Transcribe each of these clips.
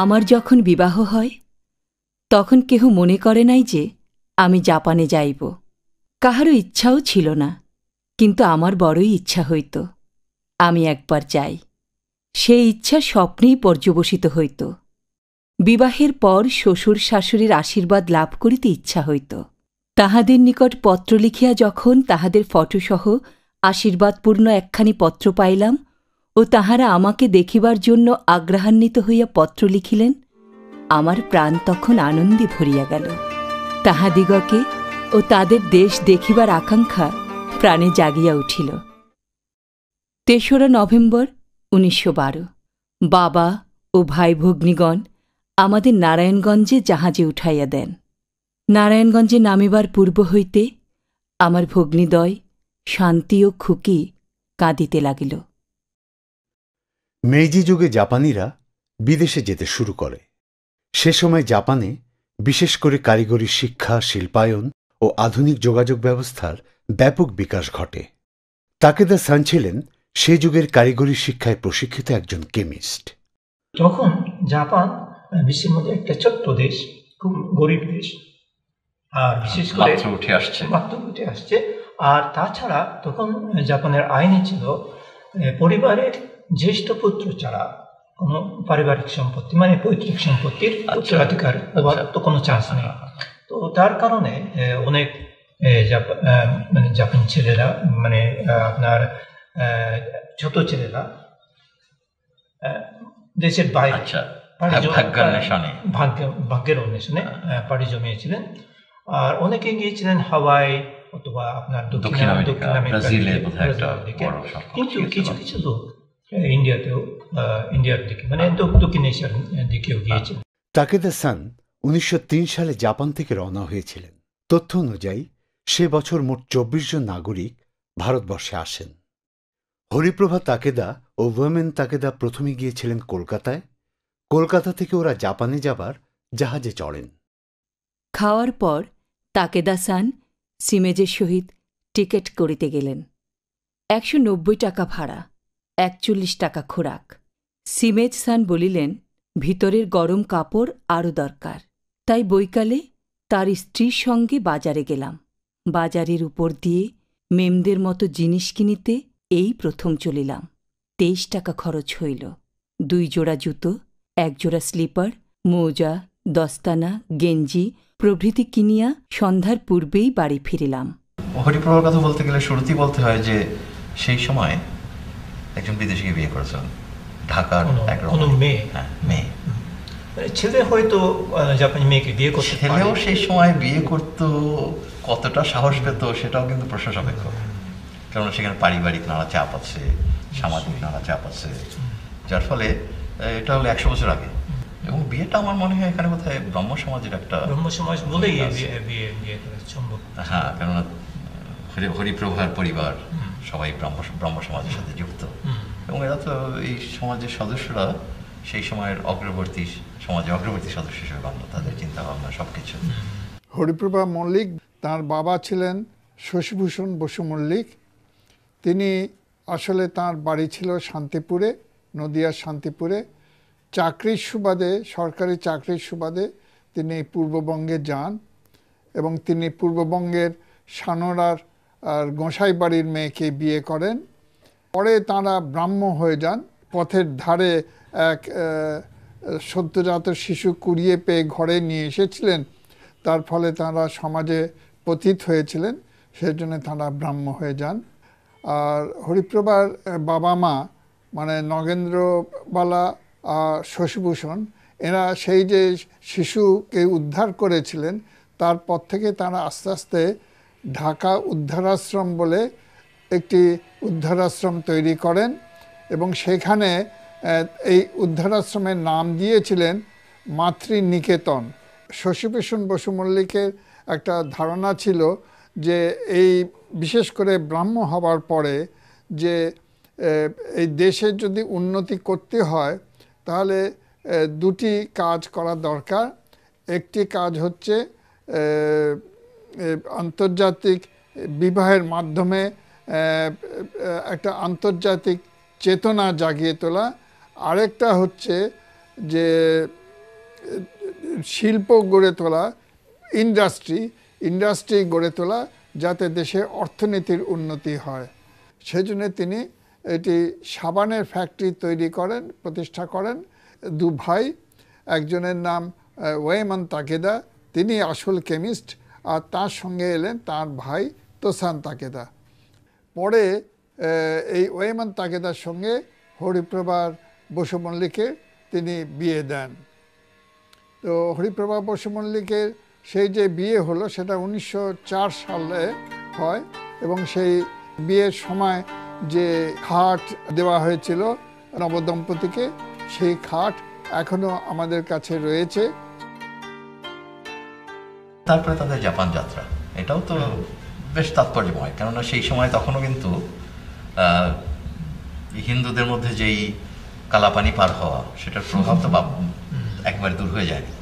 আমার যখন বিবাহ হয় তখন কেহ মনে করে নাই যে আমি জাপানে যাইব। কাহারও ইচ্ছাও ছিল না, কিন্তু আমার বড়ই ইচ্ছা হইত আমি একবার যাই। সেই ইচ্ছা স্বপ্নেই পর্যবসিত হইত। বিবাহের পর শ্বশুর শাশুড়ির আশীর্বাদ লাভ করিতে ইচ্ছা হইত। তাহাদের নিকট পত্র লিখিয়া যখন তাহাদের ফটোসহ আশীর্বাদপূর্ণ একখানি পত্র পাইলাম ও তাহারা আমাকে দেখিবার জন্য আগ্রহান্বিত হইয়া পত্র লিখিলেন, আমার প্রাণ তখন আনন্দে ভরিয়া গেল। তাহাদিগকে ও তাদের দেশ দেখিবার আকাঙ্ক্ষা প্রাণে জাগিয়া উঠিল। ৩রা নভেম্বর ১৯১২ বাবা ও ভাই ভগ্নীগণ আমাদের নারায়ণগঞ্জে জাহাজে উঠাইয়া দেন। নারায়ণগঞ্জে নামিবার পূর্ব হইতে আমার ভগ্নীদ্বয় শান্তি ও খুকি কাঁদিতে লাগিল। মেইজি যুগে জাপানিরা বিদেশে যেতে শুরু করে। সে সময় জাপানে বিশেষ করে কারিগরি শিক্ষা, শিল্পায়ন ও আধুনিক যোগাযোগ ব্যবস্থার ব্যাপক বিকাশ ঘটে। তাকেদা সান ছিলেন সে যুগের কারিগরি শিক্ষায় প্রশিক্ষিত একজন কেমিস্ট। তখন জাপান বিশ্বের মধ্যে একটা ছোট্ট দেশ, খুব গরিব দেশ, আর বিশেষ করে মাত্র উঠে আসছে। আর তাছাড়া তখন জাপানের আইনে ছিল পরিবারের জ্যেষ্ঠ পুত্র ছাড়া কোনো পারিবারিক সম্পত্তি মানে পৈতৃক সম্পত্তির উত্তরাধিকার হওয়ার তো কোনো চান্স নেই। তো তার কারণে অনেক মানে জাপানি ছেলেরা মানে আপনার ছোট ছেলেরা দেশের বাইরে ভাগ্যের অন্বেষণে পাড়ি জমিয়েছিলেন। আর অনেকে গিয়েছিলেন হাওয়াই অথবা আপনার দক্ষিণ আমেরিকার দিকে, কিন্তু কিছু কিছু লোক ইন্ডিয়ার দিকে মানে দক্ষিণ এশিয়ার দিকেও গিয়েছিলেন। তাকেদা সান ১৯০৩ সালে জাপান থেকে রওনা হয়েছিলেন। তথ্য অনুযায়ী সে বছর মোট ২৪ জন নাগরিক ভারতবর্ষে আসেন। হরিপ্রভা তাকেদা ও ওয়েমেন তাকেদা প্রথমে গিয়েছিলেন কলকাতায়। কলকাতা থেকে ওরা জাপানে যাবার জাহাজে চড়েন। খাওয়ার পর তাকেদা সান সিমেজের সহিত টিকেট করিতে গেলেন। ১৯০ টাকা ভাড়া, ৪১ টাকা খোরাক। সিমেজ সান বলিলেন ভিতরের গরম কাপড় আরও দরকার। তাই বৈকালে তার স্ত্রীর সঙ্গে বাজারে গেলাম। বাজারের উপর দিয়ে মেমদের মতো জিনিস কিনিতে এই প্রথম চলিলাম। ২৩ টাকা খরচ হইল। ২ জোড়া জুতো, ১ জোড়া স্লিপার, মোজা, দস্তানা, গেঞ্জি প্রভৃতি কিনিয়া সন্ধ্যার পূর্বেই বাড়ি ফিরিলাম। হরিপ্রভার কথা বলতে গেলে শুরুতেই বলতে হয় যে সেই সময় একজন বিদেশিকে বিয়ে করেছেন, ঢাকার মেয়ে। ছেলে হয়তো জাপানি মেয়েকে বিয়ে করতে ছেলেও সেই সময় বিয়ে করত, কতটা সাহস পেত সেটাও কিন্তু প্রশ্ন সাপেক্ষ। কারণ সেখানে পারিবারিক নানা চাপ আছে, সামাজিক নানা চাপ আছে, যার ফলে এটা হলো ১০০ বছর আগে। এবং বিয়েটা আমার মনে হয় এখানে কোথায় ব্রহ্ম সমাজের একটা সমাজ বলেই সম্ভব। হ্যাঁ, কেননা হরিপ্রভার পরিবার সবাই ব্রহ্ম সমাজের সাথে যুক্ত, এবং এরা তো এই সমাজের সদস্যরা সেই সময়ের সমাজের অগ্রবর্তী সদস্য হিসেবে বাংলা, তাদের চিন্তা ভাবনা সবকিছু। হরিপ্রভা মল্লিক, তার বাবা ছিলেন শশীভূষণ বসু মল্লিক। তিনি আসলে তার বাড়ি ছিল শান্তিপুরে, নদিয়ার শান্তিপুরে। চাকরির সুবাদে, সরকারি চাকরির সুবাদে তিনি পূর্ববঙ্গে যান এবং তিনি পূর্ববঙ্গের সানোরার গোঁসাই বাড়ির মেয়েকে বিয়ে করেন। পরে তাঁরা ব্রাহ্ম হয়ে যান। পথের ধারে এক সদ্যজাত শিশু কুড়িয়ে পেয়ে ঘরে নিয়ে এসেছিলেন, তার ফলে তাঁরা সমাজে পতিত হয়েছিলেন, সেজন্য তাঁরা ব্রাহ্ম হয়ে যান। আর হরিপ্রভার বাবা মা মানে নগেন্দ্রবালা শশীভূষণ, এরা সেই যে শিশুকে উদ্ধার করেছিলেন তারপর থেকে তারা আস্তে আস্তে ঢাকা উদ্ধারাশ্রম বলে একটি উদ্ধারাশ্রম তৈরি করেন এবং সেখানে এই উদ্ধারাশ্রমের নাম দিয়েছিলেন মাতৃনিকেতন। শশীভূষণ বসু মল্লিকের একটা ধারণা ছিল যে এই বিশেষ করে ব্রাহ্ম হবার পরে যে এই দেশের যদি উন্নতি করতে হয় তাহলে দুটি কাজ করা দরকার। একটি কাজ হচ্ছে আন্তর্জাতিক বিবাহের মাধ্যমে একটা আন্তর্জাতিক চেতনা জাগিয়ে তোলা। আরেকটা হচ্ছে যে শিল্প গড়ে তোলা, ইন্ডাস্ট্রি গড়ে তোলা, যাতে দেশে অর্থনীতির উন্নতি হয়। সেজন্য তিনি এটি সাবানের ফ্যাক্টরি প্রতিষ্ঠা করেন। দু ভাই, একজনের নাম ওয়েমান তাকেদা, তিনি আসল কেমিস্ট, আর তার সঙ্গে এলেন তার ভাই তোসান তাকেদা। পরে এই ওয়েমান তাকেদার সঙ্গে হরিপ্রভার বসু মল্লিকের তিনি বিয়ে দেন। তো হরিপ্রভা বসু মল্লিকের সেই যে বিয়ে হলো সেটা 1904 সালে হয়, এবং সেই বিয়ের সময় যে খাট দেওয়া হয়েছিল নবদম্পতিকে, সেই খাট এখনো আমাদের কাছে রয়েছে। তারপরে তাদের জাপান যাত্রা, এটাও তো বেশ তাৎপর্যময়, কেননা সেই সময় তখনও কিন্তু হিন্দুদের মধ্যে যেই কালাপানি পার হওয়া, সেটার প্রভাব তো একবারে দূর হয়ে যায়নি,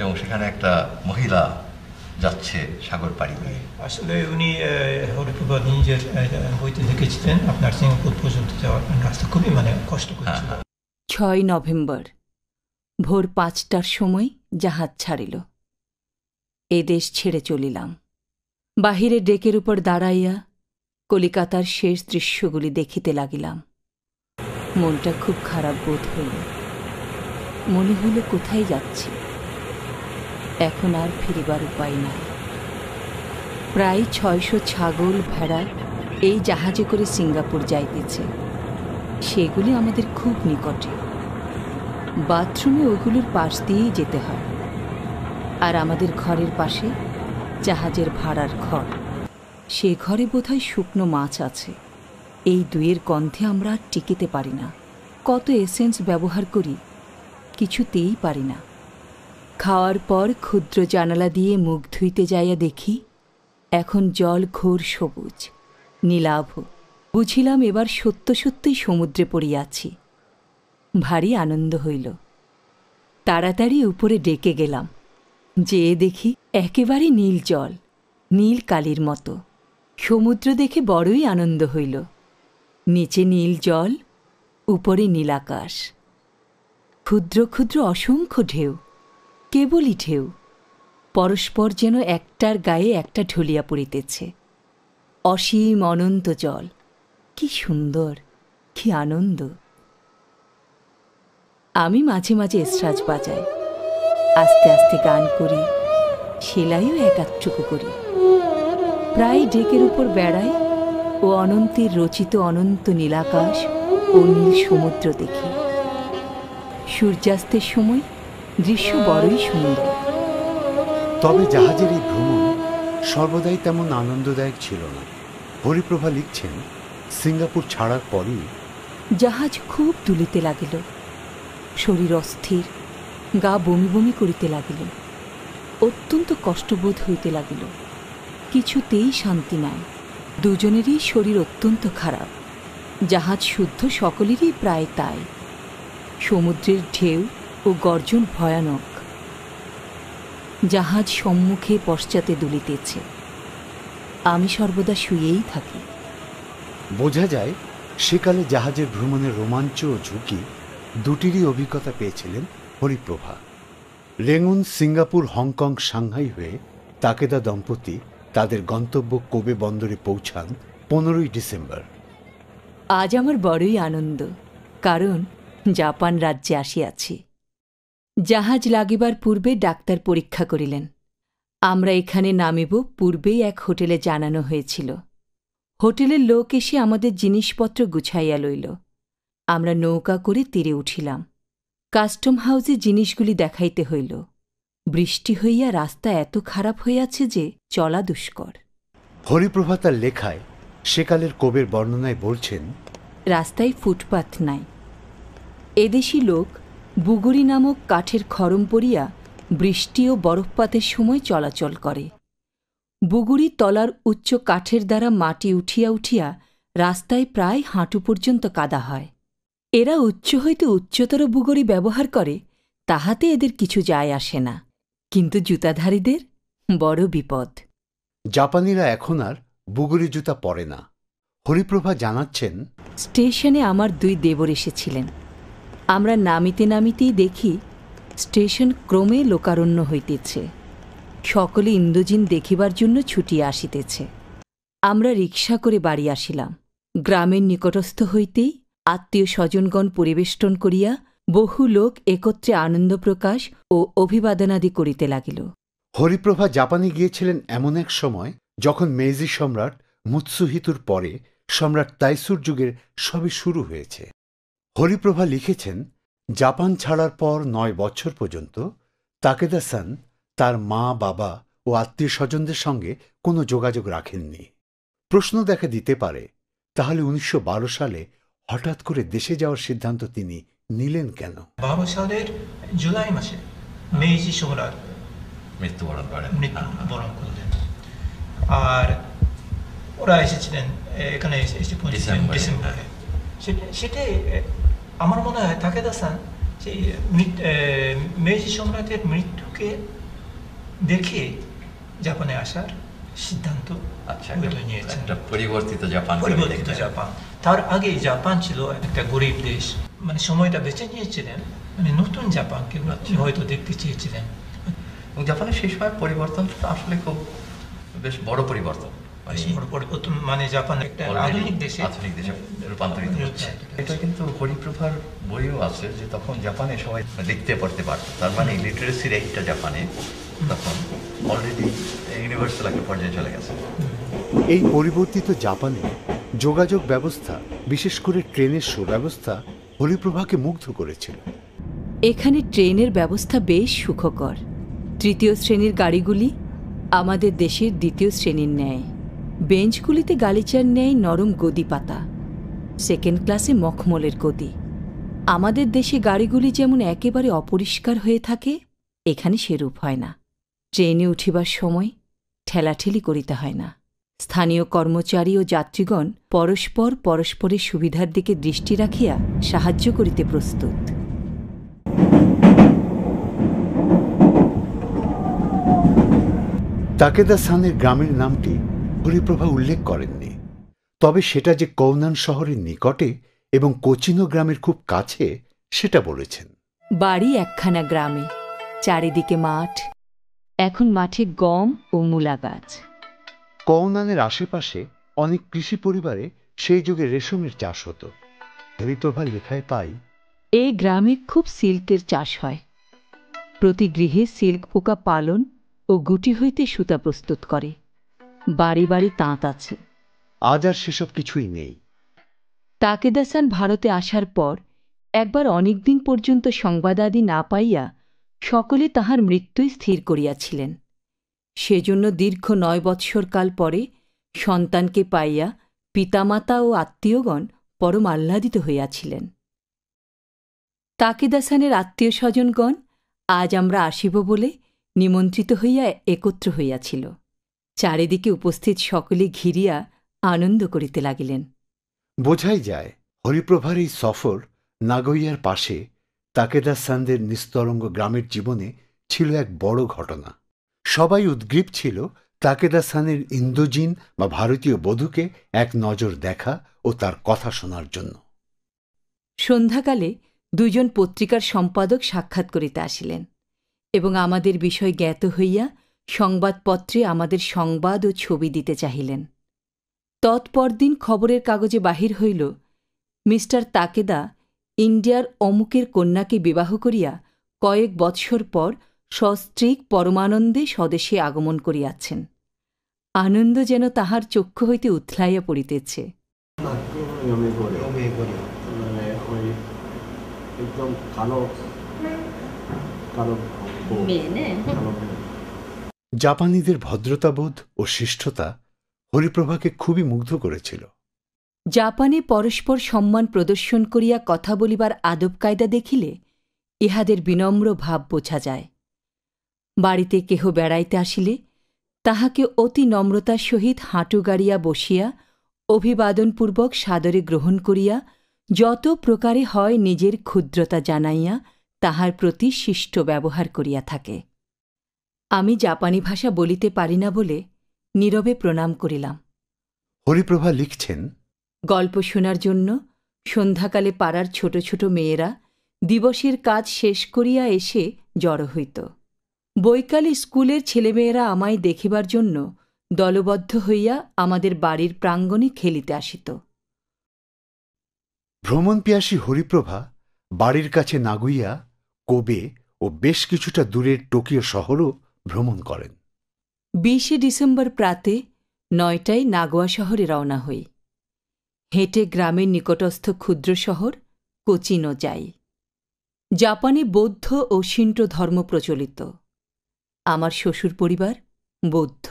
এবং সেখানে একটা মহিলা যাচ্ছে সাগর পাড়ি দিয়ে। আসলে উনি হরিপ্রভা নিজের বইতে লিখেছিলেন আপনার সিঙ্গাপুর পর্যন্ত যাওয়ার রাস্তা খুবই কষ্ট করেছিল। 6 নভেম্বর ভোর 5টার সময় জাহাজ ছাড়িল। এ দেশ ছেড়ে চলিলাম। বাহিরে ডেকের উপর দাঁড়াইয়া কলিকাতার শেষ দৃশ্যগুলি দেখিতে লাগিলাম। মনটা খুব খারাপ বোধ হইল। মনে হইল কোথায় যাচ্ছি, এখন আর ফিরিবার উপায় নাই। প্রায় 600 ছাগল ভেড়া এই জাহাজে করে সিঙ্গাপুর যাইতেছে। সেগুলি আমাদের খুব নিকটে। বাথরুমে ওগুলোর পাশ দিয়েই যেতে হয়। আর আমাদের ঘরের পাশে জাহাজের ভাড়ার ঘর। সে ঘরে বোধহয় শুকনো মাছ আছে। এই দুয়ের গন্ধে আমরা আর টিকিতে পারি না। কত এসেন্স ব্যবহার করি, কিছুতেই পারি না। খাওয়ার পর ক্ষুদ্র জানালা দিয়ে মুখ ধুইতে যাইয়া দেখি এখন জল ঘোর সবুজ নীলাভ। বুঝিলাম এবার সত্য সত্যই সমুদ্রে পড়িয়াছি। ভারী আনন্দ হইল। তাড়াতাড়ি উপরে ডেকে গেলাম। যেয়ে দেখি একেবারে নীল জল, নীল কালির মতো। সমুদ্র দেখে বড়ই আনন্দ হইল। নিচে নীল জল, উপরে নীলাকাশ। ক্ষুদ্র ক্ষুদ্র অসংখ্য ঢেউ, কেবলই ঢেউ, পরস্পর যেন একটার গায়ে একটা ঢলিয়া পড়িতেছে। অসীম অনন্ত জল, কি সুন্দর, কি আনন্দ। আমি মাঝে মাঝে এসরাজ বাজাই, আস্তে আস্তে গান করি, সেলাইও একাত্রুকু করি। প্রায় ডেকের উপর বেড়াই ও অনন্তের রচিত অনন্ত নীলাকাশ ও নীল সমুদ্র দেখি। সূর্যাস্তের সময় দৃশ্য বড়ই সুন্দর। তবে জাহাজের এই ভ্রমণ সর্বদাই তেমন আনন্দদায়ক ছিল না। হরিপ্রভা লিখছেন, সিঙ্গাপুর ছাড়ার পরই জাহাজ খুব দুলিতে লাগিল। শরীর অস্থির, গা বমি বমি করিতে লাগিল। অত্যন্ত কষ্টবোধ হইতে লাগিল। কিছুতেই শান্তি নাই। দুজনেরই শরীর অত্যন্ত খারাপ। জাহাজ শুদ্ধ সকলেরই প্রায় তাই। সমুদ্রের ঢেউ ও গর্জন ভয়ানক। জাহাজ সম্মুখে পশ্চাতে দুলিতেছে। আমি সর্বদা শুয়েই থাকি। বোঝা যায় সেকালে জাহাজের ভ্রমণের রোমাঞ্চ ও ঝুঁকি দুটিরই অভিজ্ঞতা পেয়েছিলেন হরিপ্রভা। রেঙ্গুন, সিঙ্গাপুর, হংকং, সাংহাই হয়ে তাকেদা দম্পতি তাদের গন্তব্য কোবে বন্দরে পৌঁছান 15ই ডিসেম্বর। আজ আমার বড়ই আনন্দ, কারণ জাপান রাজ্যে আসিয়াছি। জাহাজ লাগিবার পূর্বে ডাক্তার পরীক্ষা করিলেন। আমরা এখানে নামিব পূর্বেই এক হোটেলে জানানো হয়েছিল। হোটেলের লোক এসে আমাদের জিনিসপত্র গুছাইয়া লইল। আমরা নৌকা করে তীরে উঠিলাম। কাস্টম হাউসে জিনিসগুলি দেখাইতে হইল। বৃষ্টি হইয়া রাস্তা এত খারাপ হইয়াছে যে চলা দুষ্কর। হরিপ্রভা তার লেখায় সেকালের কোবের বর্ণনায় বলছেন, রাস্তায় ফুটপাথ নাই। এদেশি লোক বুগুড়ি নামক কাঠের খড়ম পরিয়া বৃষ্টি ও বরফপাতের সময় চলাচল করে। বুগুড়ি তলার উচ্চ কাঠের দ্বারা মাটি উঠিয়া উঠিয়া রাস্তায় প্রায় হাঁটু পর্যন্ত কাদা হয়। এরা উচ্চ হইতে উচ্চতর বুগুড়ি ব্যবহার করে, তাহাতে এদের কিছু যায় আসে না, কিন্তু জুতাধারীদের বড় বিপদ। জাপানিরা এখন আর বুগুড়ি জুতা পরে না। হরিপ্রভা জানাচ্ছেন, স্টেশনে আমার 2 দেবর এসেছিলেন। আমরা নামিতে নামিতেই দেখি স্টেশন ক্রমে লোকারণ্য হইতেছে, সকলে ইন্দোজিন দেখিবার জন্য ছুটিয়া আসিতেছে। আমরা রিক্সা করে বাড়ি আসিলাম। গ্রামের নিকটস্থ হইতেই আত্মীয় স্বজনগণ পরিবেষ্টন করিয়া বহু লোক একত্রে আনন্দ প্রকাশ ও অভিবাদনাদি করিতে লাগিল। হরিপ্রভা জাপানে গিয়েছিলেন এমন এক সময় যখন মেইজি সম্রাট মুৎসুহিতোর পরে সম্রাট তাইসুর যুগের সবে শুরু হয়েছে। হরিপ্রভা লিখেছেন, জাপান ছাড়ার পর 9 বছর পর্যন্ত তাকেদা-সান তার মা, বাবা ও আত্মীয় স্বজনদের সঙ্গে কোনো যোগাযোগ রাখেননি। প্রশ্ন দেখা দিতে পারে, তাহলে 1912 সালে হঠাৎ করে দেশে যাওয়ার সিদ্ধান্ত তিনি নিলেন কেন? 12 সালের জুলাই মাসে মেইজি সম্রাট মৃত্যুবরণ করেন। করলেন। আর ওরা এসেছিলেন এখানে ডিসেম্বরে। সেটাই আমার মনে হয় তাকেদা-সান সেই মেইজি সম্রাটের মৃত্যুকে দেখে জাপানে আসার সিদ্ধান্ত নিয়েছেন। পরিবর্তিত জাপান। তার আগে জাপান ছিল একটা গরিব দেশ, মানে সময়টা বেছে নিয়েছিলেন, মানে নতুন জাপানকে হয়তো দেখতে চেয়েছিলেন। জাপানের সেই সময় পরিবর্তনটা আসলে খুব বেশ বড় পরিবর্তন, মানে জাপান একটা আধুনিক দেশে রূপান্তরিত হচ্ছে। এটা কিন্তু হরিপ্রভার বইও আছে যে তখন জাপানে সবাই লিখতে পড়তে পারত, তার মানে লিটারেসি রেটটা জাপানে তখন অলরেডি ইউনিভার্সাল একটা পর্যায়ে চলে গেছে। এই পরিবর্তিত জাপানে যোগাযোগ ব্যবস্থা, বিশেষ করে ট্রেনের সুব্যবস্থা হরিপ্রভাকে মুগ্ধ করেছিল। এখানে ট্রেনের ব্যবস্থা বেশ সুখকর। 3য় শ্রেণীর গাড়িগুলি আমাদের দেশের 2য় শ্রেণীর ন্যায়। বেঞ্চগুলিতে গালিচার ন্যায় নরম গদি পাতা, 2nd ক্লাসে মখমলের গদি। আমাদের দেশে গাড়িগুলি যেমন একেবারে অপরিষ্কার হয়ে থাকে, এখানে সেরূপ হয় না। ট্রেনে উঠিবার সময় ঠেলাঠেলি করিতে হয় না। স্থানীয় কর্মচারী ও যাত্রীগণ পরস্পর পরস্পরের সুবিধার দিকে দৃষ্টি রাখিয়া সাহায্য করিতে প্রস্তুত। তাকেদা-সানের গ্রামের নামটি হরিপ্রভা উল্লেখ করেননি, তবে সেটা যে কৌনান শহরের নিকটে এবং কোচিনো গ্রামের খুব কাছে সেটা বলেছেন। বাড়ি একখানা গ্রামে, চারিদিকে মাঠ। এখন মাঠে গম ও মূলা গাছ। কৌনানের আশেপাশে অনেক কৃষি পরিবারে সেই যুগে রেশমের চাষ হতো। হরিপ্রভা লেখায় পাই, এই গ্রামে খুব সিল্কের চাষ হয়। প্রতি গৃহে সিল্ক পোকা পালন ও গুটি হইতে সুতা প্রস্তুত করে। বাড়ি বাড়ি তাঁত আছে। আজ আর সেসব কিছুই নেই। তাকেদা-সান ভারতে আসার পর একবার অনেকদিন পর্যন্ত সংবাদাদি না পাইয়া সকলে তাহার মৃত্যুই স্থির করিয়াছিলেন। সেজন্য দীর্ঘ 9 বৎসর কাল পরে সন্তানকে পাইয়া পিতামাতা ও আত্মীয়গণ পরম আহ্লাদিত হইয়াছিলেন। তাকেদা-সানের আত্মীয় স্বজনগণ আজ আমরা আসিব বলে নিমন্ত্রিত হইয়া একত্র হইয়াছিল। চারিদিকে উপস্থিত সকলে ঘিরিয়া আনন্দ করিতে লাগিলেন। বোঝাই যায় হরিপ্রভার এই সফর নাগোইয়ার পাশে তাকেদা-সানদের নিস্তরঙ্গ গ্রামের জীবনে ছিল এক বড় ঘটনা। সবাই উদ্গ্রীব ছিল তাকেদা-সানের ইন্দোজিন বা ভারতীয় বধূকে এক নজর দেখা ও তার কথা শোনার জন্য। সন্ধ্যাকালে 2 জন পত্রিকার সম্পাদক সাক্ষাৎ করিতে আসিলেন এবং আমাদের বিষয় জ্ঞাত হইয়া সংবাদপত্রে আমাদের সংবাদ ও ছবি দিতে চাহিলেন। তৎপরদিন খবরের কাগজে বাহির হইল, মিস্টার তাকেদা ইন্ডিয়ার অমুকের কন্যাকে বিবাহ করিয়া কয়েক বৎসর পর সস্ত্রীক পরমানন্দে স্বদেশে আগমন করিয়াছেন। আনন্দ যেন তাহার চক্ষু হইতে উথলাইয়া পড়িতেছে। জাপানিদের ভদ্রতাবোধ ও শিষ্টতা হরিপ্রভাকে খুবই মুগ্ধ করেছিল। জাপানে পরস্পর সম্মান প্রদর্শন করিয়া কথা বলিবার আদব কায়দা দেখিলে ইহাদের বিনম্র ভাব বোঝা যায়। বাড়িতে কেহ বেড়াইতে আসিলে তাহাকে অতি নম্রতার সহিত হাঁটু গাড়িয়া বসিয়া অভিবাদনপূর্বক সাদরে গ্রহণ করিয়া যত প্রকারে হয় নিজের ক্ষুদ্রতা জানাইয়া তাহার প্রতি শিষ্ট ব্যবহার করিয়া থাকে। আমি জাপানি ভাষা বলিতে পারি না বলে নীরবে প্রণাম করিলাম। হরিপ্রভা লিখছেন, গল্প শোনার জন্য সন্ধ্যাকালে পাড়ার ছোট ছোট মেয়েরা দিবসের কাজ শেষ করিয়া এসে জড়ো হইত। বৈকালে স্কুলের ছেলেমেয়েরা আমায় দেখিবার জন্য দলবদ্ধ হইয়া আমাদের বাড়ির প্রাঙ্গণে খেলিতে আসিত। ভ্রমণপিয়াসী হরিপ্রভা বাড়ির কাছে নাগুইয়া, কোবে ও বেশ কিছুটা দূরের টোকিও শহরও ভ্রমণ করেন। 20 ডিসেম্বর প্রাতে 9টায় নাগোয়া শহরে রওনা হই। হেঁটে গ্রামের নিকটস্থ ক্ষুদ্র শহর কোচিনও যাই। জাপানে বৌদ্ধ ও শিন্টো ধর্ম প্রচলিত। আমার শ্বশুর পরিবার বৌদ্ধ।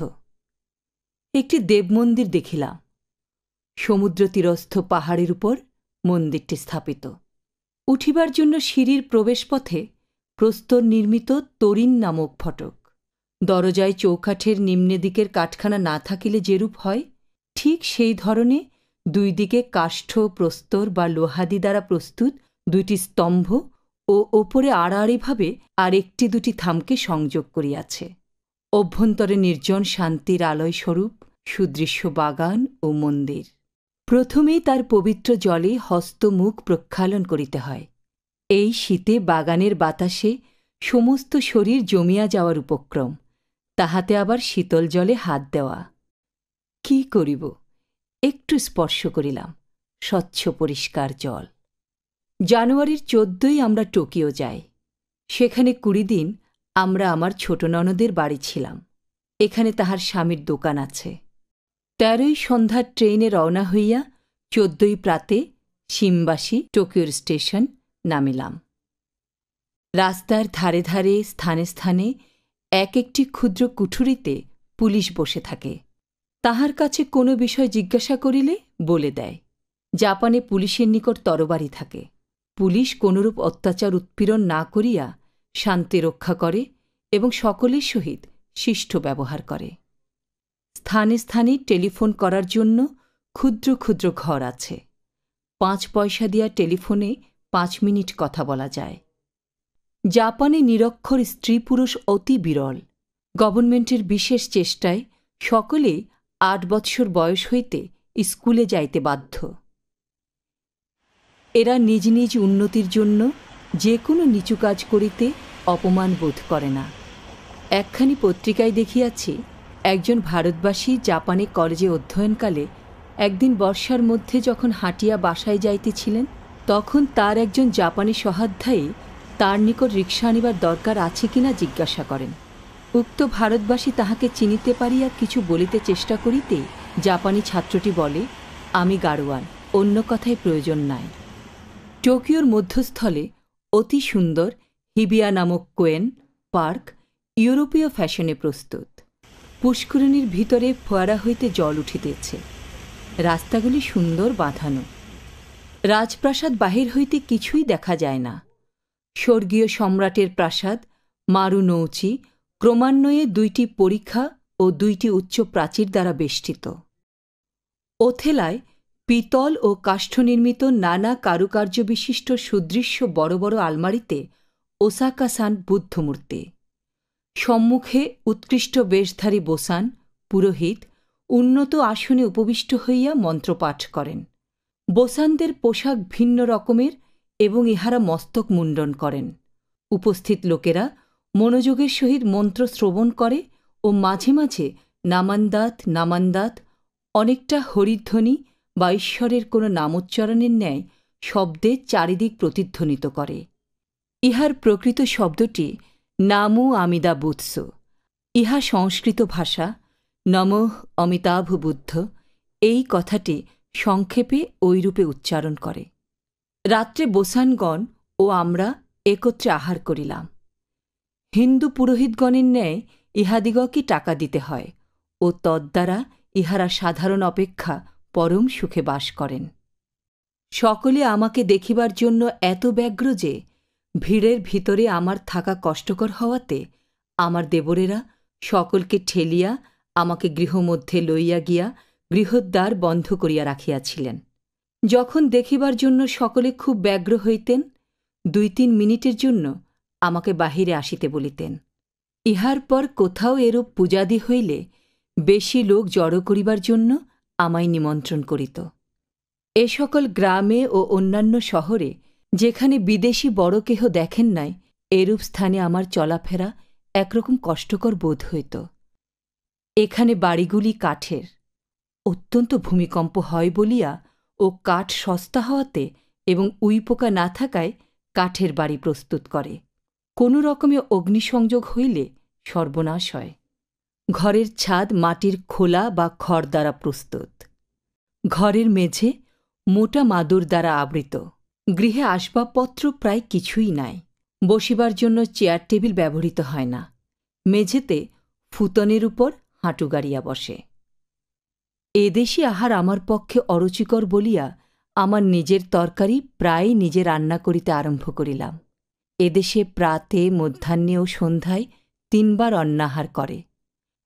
একটি দেবমন্দির দেখিলাম। সমুদ্র তীরস্থ পাহাড়ের উপর মন্দিরটি স্থাপিত। উঠিবার জন্য সিঁড়ির প্রবেশপথে প্রস্তর নির্মিত তরিন নামক ফটক। দরজায় চৌকাঠের নিম্নে দিকের কাঠখানা না থাকিলে যেরূপ হয়, ঠিক সেই ধরনে দুই দিকে কাষ্ঠ, প্রস্তর বা লোহাদি দ্বারা প্রস্তুত 2টি স্তম্ভ ও ওপরে আড়াআড়িভাবে আর 1-2টি থামকে সংযোগ করিয়াছে। অভ্যন্তরে নির্জন শান্তির আলয়স্বরূপ সুদৃশ্য বাগান ও মন্দির। প্রথমেই তার পবিত্র জলে হস্তমুখ প্রক্ষালন করিতে হয়। এই শীতে বাগানের বাতাসে সমস্ত শরীর জমিয়া যাওয়ার উপক্রম, তাহাতে আবার শীতল জলে হাত দেওয়া। কি করিব, একটু স্পর্শ করিলাম, স্বচ্ছ পরিষ্কার জল। জানুয়ারির 14ই আমরা টোকিও যাই। সেখানে 20 দিন আমরা আমার ছোট ননদের বাড়ি ছিলাম। এখানে তাহার স্বামীর দোকান আছে। 13ই সন্ধ্যার ট্রেনে রওনা হইয়া 14ই প্রাতে শিমবাসী টোকিওর স্টেশন নামিলাম। রাস্তার ধারে ধারে স্থানে স্থানে এক একটি ক্ষুদ্র কুঠুরিতে পুলিশ বসে থাকে। তাহার কাছে কোনো বিষয় জিজ্ঞাসা করিলে বলে দেয়। জাপানে পুলিশের নিকট তরবারি থাকে। পুলিশ কোনরূপ অত্যাচার উৎপীড়ন না করিয়া শান্তি রক্ষা করে এবং সকলের সহিত শিষ্ট ব্যবহার করে। স্থানে স্থানে টেলিফোন করার জন্য ক্ষুদ্র ক্ষুদ্র ঘর আছে। 5 পয়সা দিয়া টেলিফোনে 5 মিনিট কথা বলা যায়। জাপানে নিরক্ষর স্ত্রী পুরুষ অতি বিরল। গভর্নমেন্টের বিশেষ চেষ্টায় সকলেই 8 বৎসর বয়স হইতে স্কুলে যাইতে বাধ্য। এরা নিজ নিজ উন্নতির জন্য যে কোনো নিচু কাজ করিতে অপমান বোধ করে না। একখানি পত্রিকায় দেখিয়াছি, একজন ভারতবাসী জাপানে কলেজে অধ্যয়নকালে একদিন বর্ষার মধ্যে যখন হাঁটিয়া বাসায় যাইতেছিলেন, তখন তার একজন জাপানি সহাধ্যায়ী তার নিকট রিকশা আনিবার দরকার আছে কিনা জিজ্ঞাসা করেন। উক্ত ভারতবাসী তাহাকে চিনিতে পারিয়া কিছু বলিতে চেষ্টা করিতে জাপানি ছাত্রটি বলে, আমি গাড়োয়ান, অন্য কথায় প্রয়োজন নাই। টোকিওর মধ্যস্থলে অতি সুন্দর হিবিয়া নামক কোয়েন পার্ক ইউরোপীয় ফ্যাশনে প্রস্তুত। পুষ্করিণীর ভিতরে ফোয়ারা হইতে জল উঠিতেছে। রাস্তাগুলি সুন্দর বাঁধানো। রাজপ্রাসাদ বাহির হইতে কিছুই দেখা যায় না। স্বর্গীয় সম্রাটের প্রাসাদ মারুনৌচি ক্রমান্বয়ে 2টি পরীক্ষা ও 2টি উচ্চ প্রাচীর দ্বারা বেষ্টিত। ওথেলায় পিতল ও কাষ্ঠ নির্মিত নানা কারুকার্য বিশিষ্ট সুদৃশ্য বড় বড় আলমারিতে ওসাকা-সান বুদ্ধমূর্তি। সম্মুখে উৎকৃষ্ট বেশধারী বোসান পুরোহিত উন্নত আসনে উপবিষ্ট হইয়া মন্ত্রপাঠ করেন। বোসানদের পোশাক ভিন্ন রকমের এবং ইহারা মস্তক মুণ্ডন করেন। উপস্থিত লোকেরা মনোযোগের সহিত মন্ত্র শ্রবণ করে ও মাঝে মাঝে নামান্দাত নামান্দাত অনেকটা হরিধ্বনি বা ঈশ্বরের কোনো নামোচ্চারণের ন্যায় শব্দে চারিদিক প্রতিধ্বনিত করে। ইহার প্রকৃত শব্দটি নামু আমিদা বুৎস। ইহা সংস্কৃত ভাষা নমঃ অমিতাভ বুদ্ধ এই কথাটি সংক্ষেপে ঐরূপে উচ্চারণ করে। রাত্রে বোসানগণ ও আমরা একত্রে আহার করিলাম। হিন্দু পুরোহিতগণের ন্যায় ইহাদিগকে টাকা দিতে হয় ও তদ্বারা ইহারা সাধারণ অপেক্ষা পরম সুখে বাস করেন। সকলে আমাকে দেখিবার জন্য এত ব্যগ্র যে ভিড়ের ভিতরে আমার থাকা কষ্টকর হওয়াতে আমার দেবরেরা সকলকে ঠেলিয়া আমাকে গৃহমধ্যে লইয়া গিয়া গৃহদ্বার বন্ধ করিয়া রাখিয়াছিলেন। যখন দেখিবার জন্য সকলে খুব ব্যগ্র হইতেন, 2-3 মিনিটের জন্য আমাকে বাহিরে আসিতে বলিতেন। ইহার পর কোথাও এরূপ পূজাদি হইলে বেশি লোক জড়ো করিবার জন্য আমায় নিমন্ত্রণ করিত। এ সকল গ্রামে ও অন্যান্য শহরে যেখানে বিদেশি বড় কেহ দেখেন নাই, এরূপ স্থানে আমার চলাফেরা একরকম কষ্টকর বোধ হইত। এখানে বাড়িগুলি কাঠের, অত্যন্ত ভূমিকম্প হয় বলিয়া ও কাঠ সস্তা হওয়াতে এবং উইপোকা না থাকায় কাঠের বাড়ি প্রস্তুত করে। কোনো রকমে অগ্নিসংযোগ হইলে সর্বনাশ হয়। ঘরের ছাদ মাটির খোলা বা খড় দ্বারা প্রস্তুত। ঘরের মেঝে মোটা মাদুর দ্বারা আবৃত। গৃহে আসবাবপত্র প্রায় কিছুই নাই। বসিবার জন্য চেয়ার টেবিল ব্যবহৃত হয় না। মেঝেতে ফুতনের উপর হাঁটু গাড়িয়া বসে। এদেশি আহার আমার পক্ষে অরুচিকর বলিয়া আমার নিজের তরকারি প্রায় নিজে রান্না করিতে আরম্ভ করিলাম। এদেশে প্রাতে, মধ্যাহ্নে ও সন্ধ্যায় 3 বার অন্নাহার করে।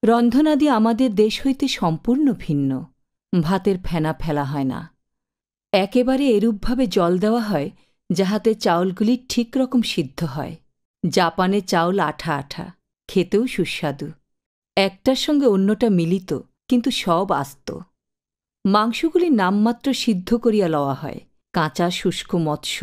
রন্ধনাদি আমাদের দেশ হইতে সম্পূর্ণ ভিন্ন। ভাতের ফেনা ফেলা হয় না, একেবারে এরূপভাবে জল দেওয়া হয় যাহাতে চাউলগুলি ঠিক রকম সিদ্ধ হয়। জাপানে চাউল আঠা আঠা, খেতেও সুস্বাদু। একটার সঙ্গে অন্যটা মিলিত, কিন্তু সব আস্ত। মাংসগুলি নামমাত্র সিদ্ধ করিয়া লওয়া হয়। কাঁচা শুষ্ক মৎস্য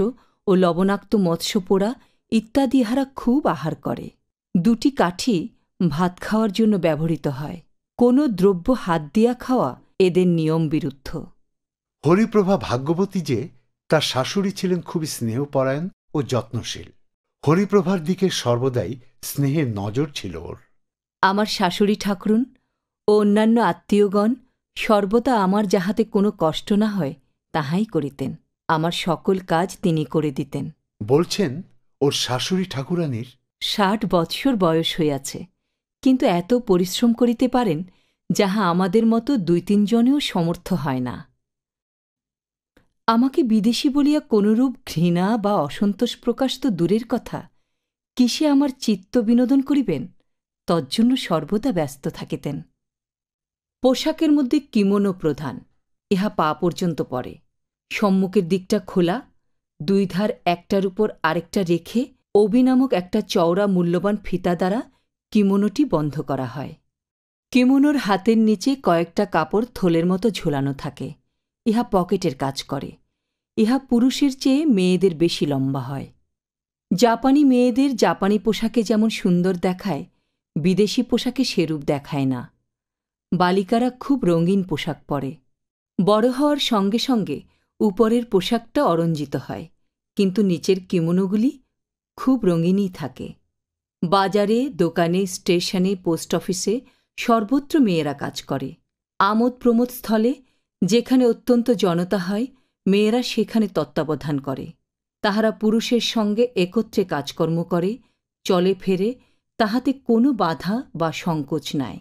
ও লবণাক্ত মৎস্য পোড়া ইত্যাদি ইহারা খুব আহার করে। 2টি কাঠি ভাত খাওয়ার জন্য ব্যবহৃত হয়। কোনো দ্রব্য হাত দিয়া খাওয়া এদের নিয়ম বিরুদ্ধ। হরিপ্রভা ভাগ্যবতী যে তার শাশুড়ি ছিলেন খুবই স্নেহপরায়ণ ও যত্নশীল। হরিপ্রভার দিকে সর্বদাই স্নেহের নজর ছিল ওর। আমার শাশুড়ি ঠাকুরুন ও অন্যান্য আত্মীয়গণ সর্বদা আমার যাহাতে কোনো কষ্ট না হয় তাহাই করিতেন। আমার সকল কাজ তিনি করে দিতেন। বলছেন ওর শাশুড়ি ঠাকুরানীর 60 বৎসর বয়স হইয়াছে, কিন্তু এত পরিশ্রম করিতে পারেন যাহা আমাদের মতো 2-3 জনেও সমর্থ হয় না। আমাকে বিদেশী বলিয়া কোনরূপ ঘৃণা বা অসন্তোষ প্রকাশ তো দূরের কথা, কিসে আমার চিত্ত বিনোদন করিবেন তজ্জন্য সর্বদা ব্যস্ত থাকিতেন। পোশাকের মধ্যে কিমোনো প্রধান। ইহা পা পর্যন্ত পরে। সম্মুখের দিকটা খোলা, 2 ধার একটার উপর আরেকটা রেখে ওবি নামক একটা চওড়া মূল্যবান ফিতা দ্বারা কিমোনোটি বন্ধ করা হয়। কিমোনোর হাতের নিচে কয়েকটা কাপড় থলের মতো ঝোলানো থাকে। ইহা পকেটের কাজ করে। ইহা পুরুষের চেয়ে মেয়েদের বেশি লম্বা হয়। জাপানি মেয়েদের জাপানি পোশাকে যেমন সুন্দর দেখায়, বিদেশি পোশাকে সেরূপ দেখায় না। বালিকারা খুব রঙিন পোশাক পরে। বড় হওয়ার সঙ্গে সঙ্গে উপরের পোশাকটা অরঞ্জিত হয়, কিন্তু নিচের কিমোনোগুলি খুব রঙিনই থাকে। বাজারে, দোকানে, স্টেশনে, পোস্ট অফিসে সর্বত্র মেয়েরা কাজ করে। আমোদ প্রমোদ স্থলে যেখানে অত্যন্ত জনতা হয়, মেয়েরা সেখানে তত্ত্বাবধান করে। তাহারা পুরুষের সঙ্গে একত্রে কাজকর্ম করে, চলে ফেরে, তাহাতে কোনো বাধা বা সংকোচ নাই।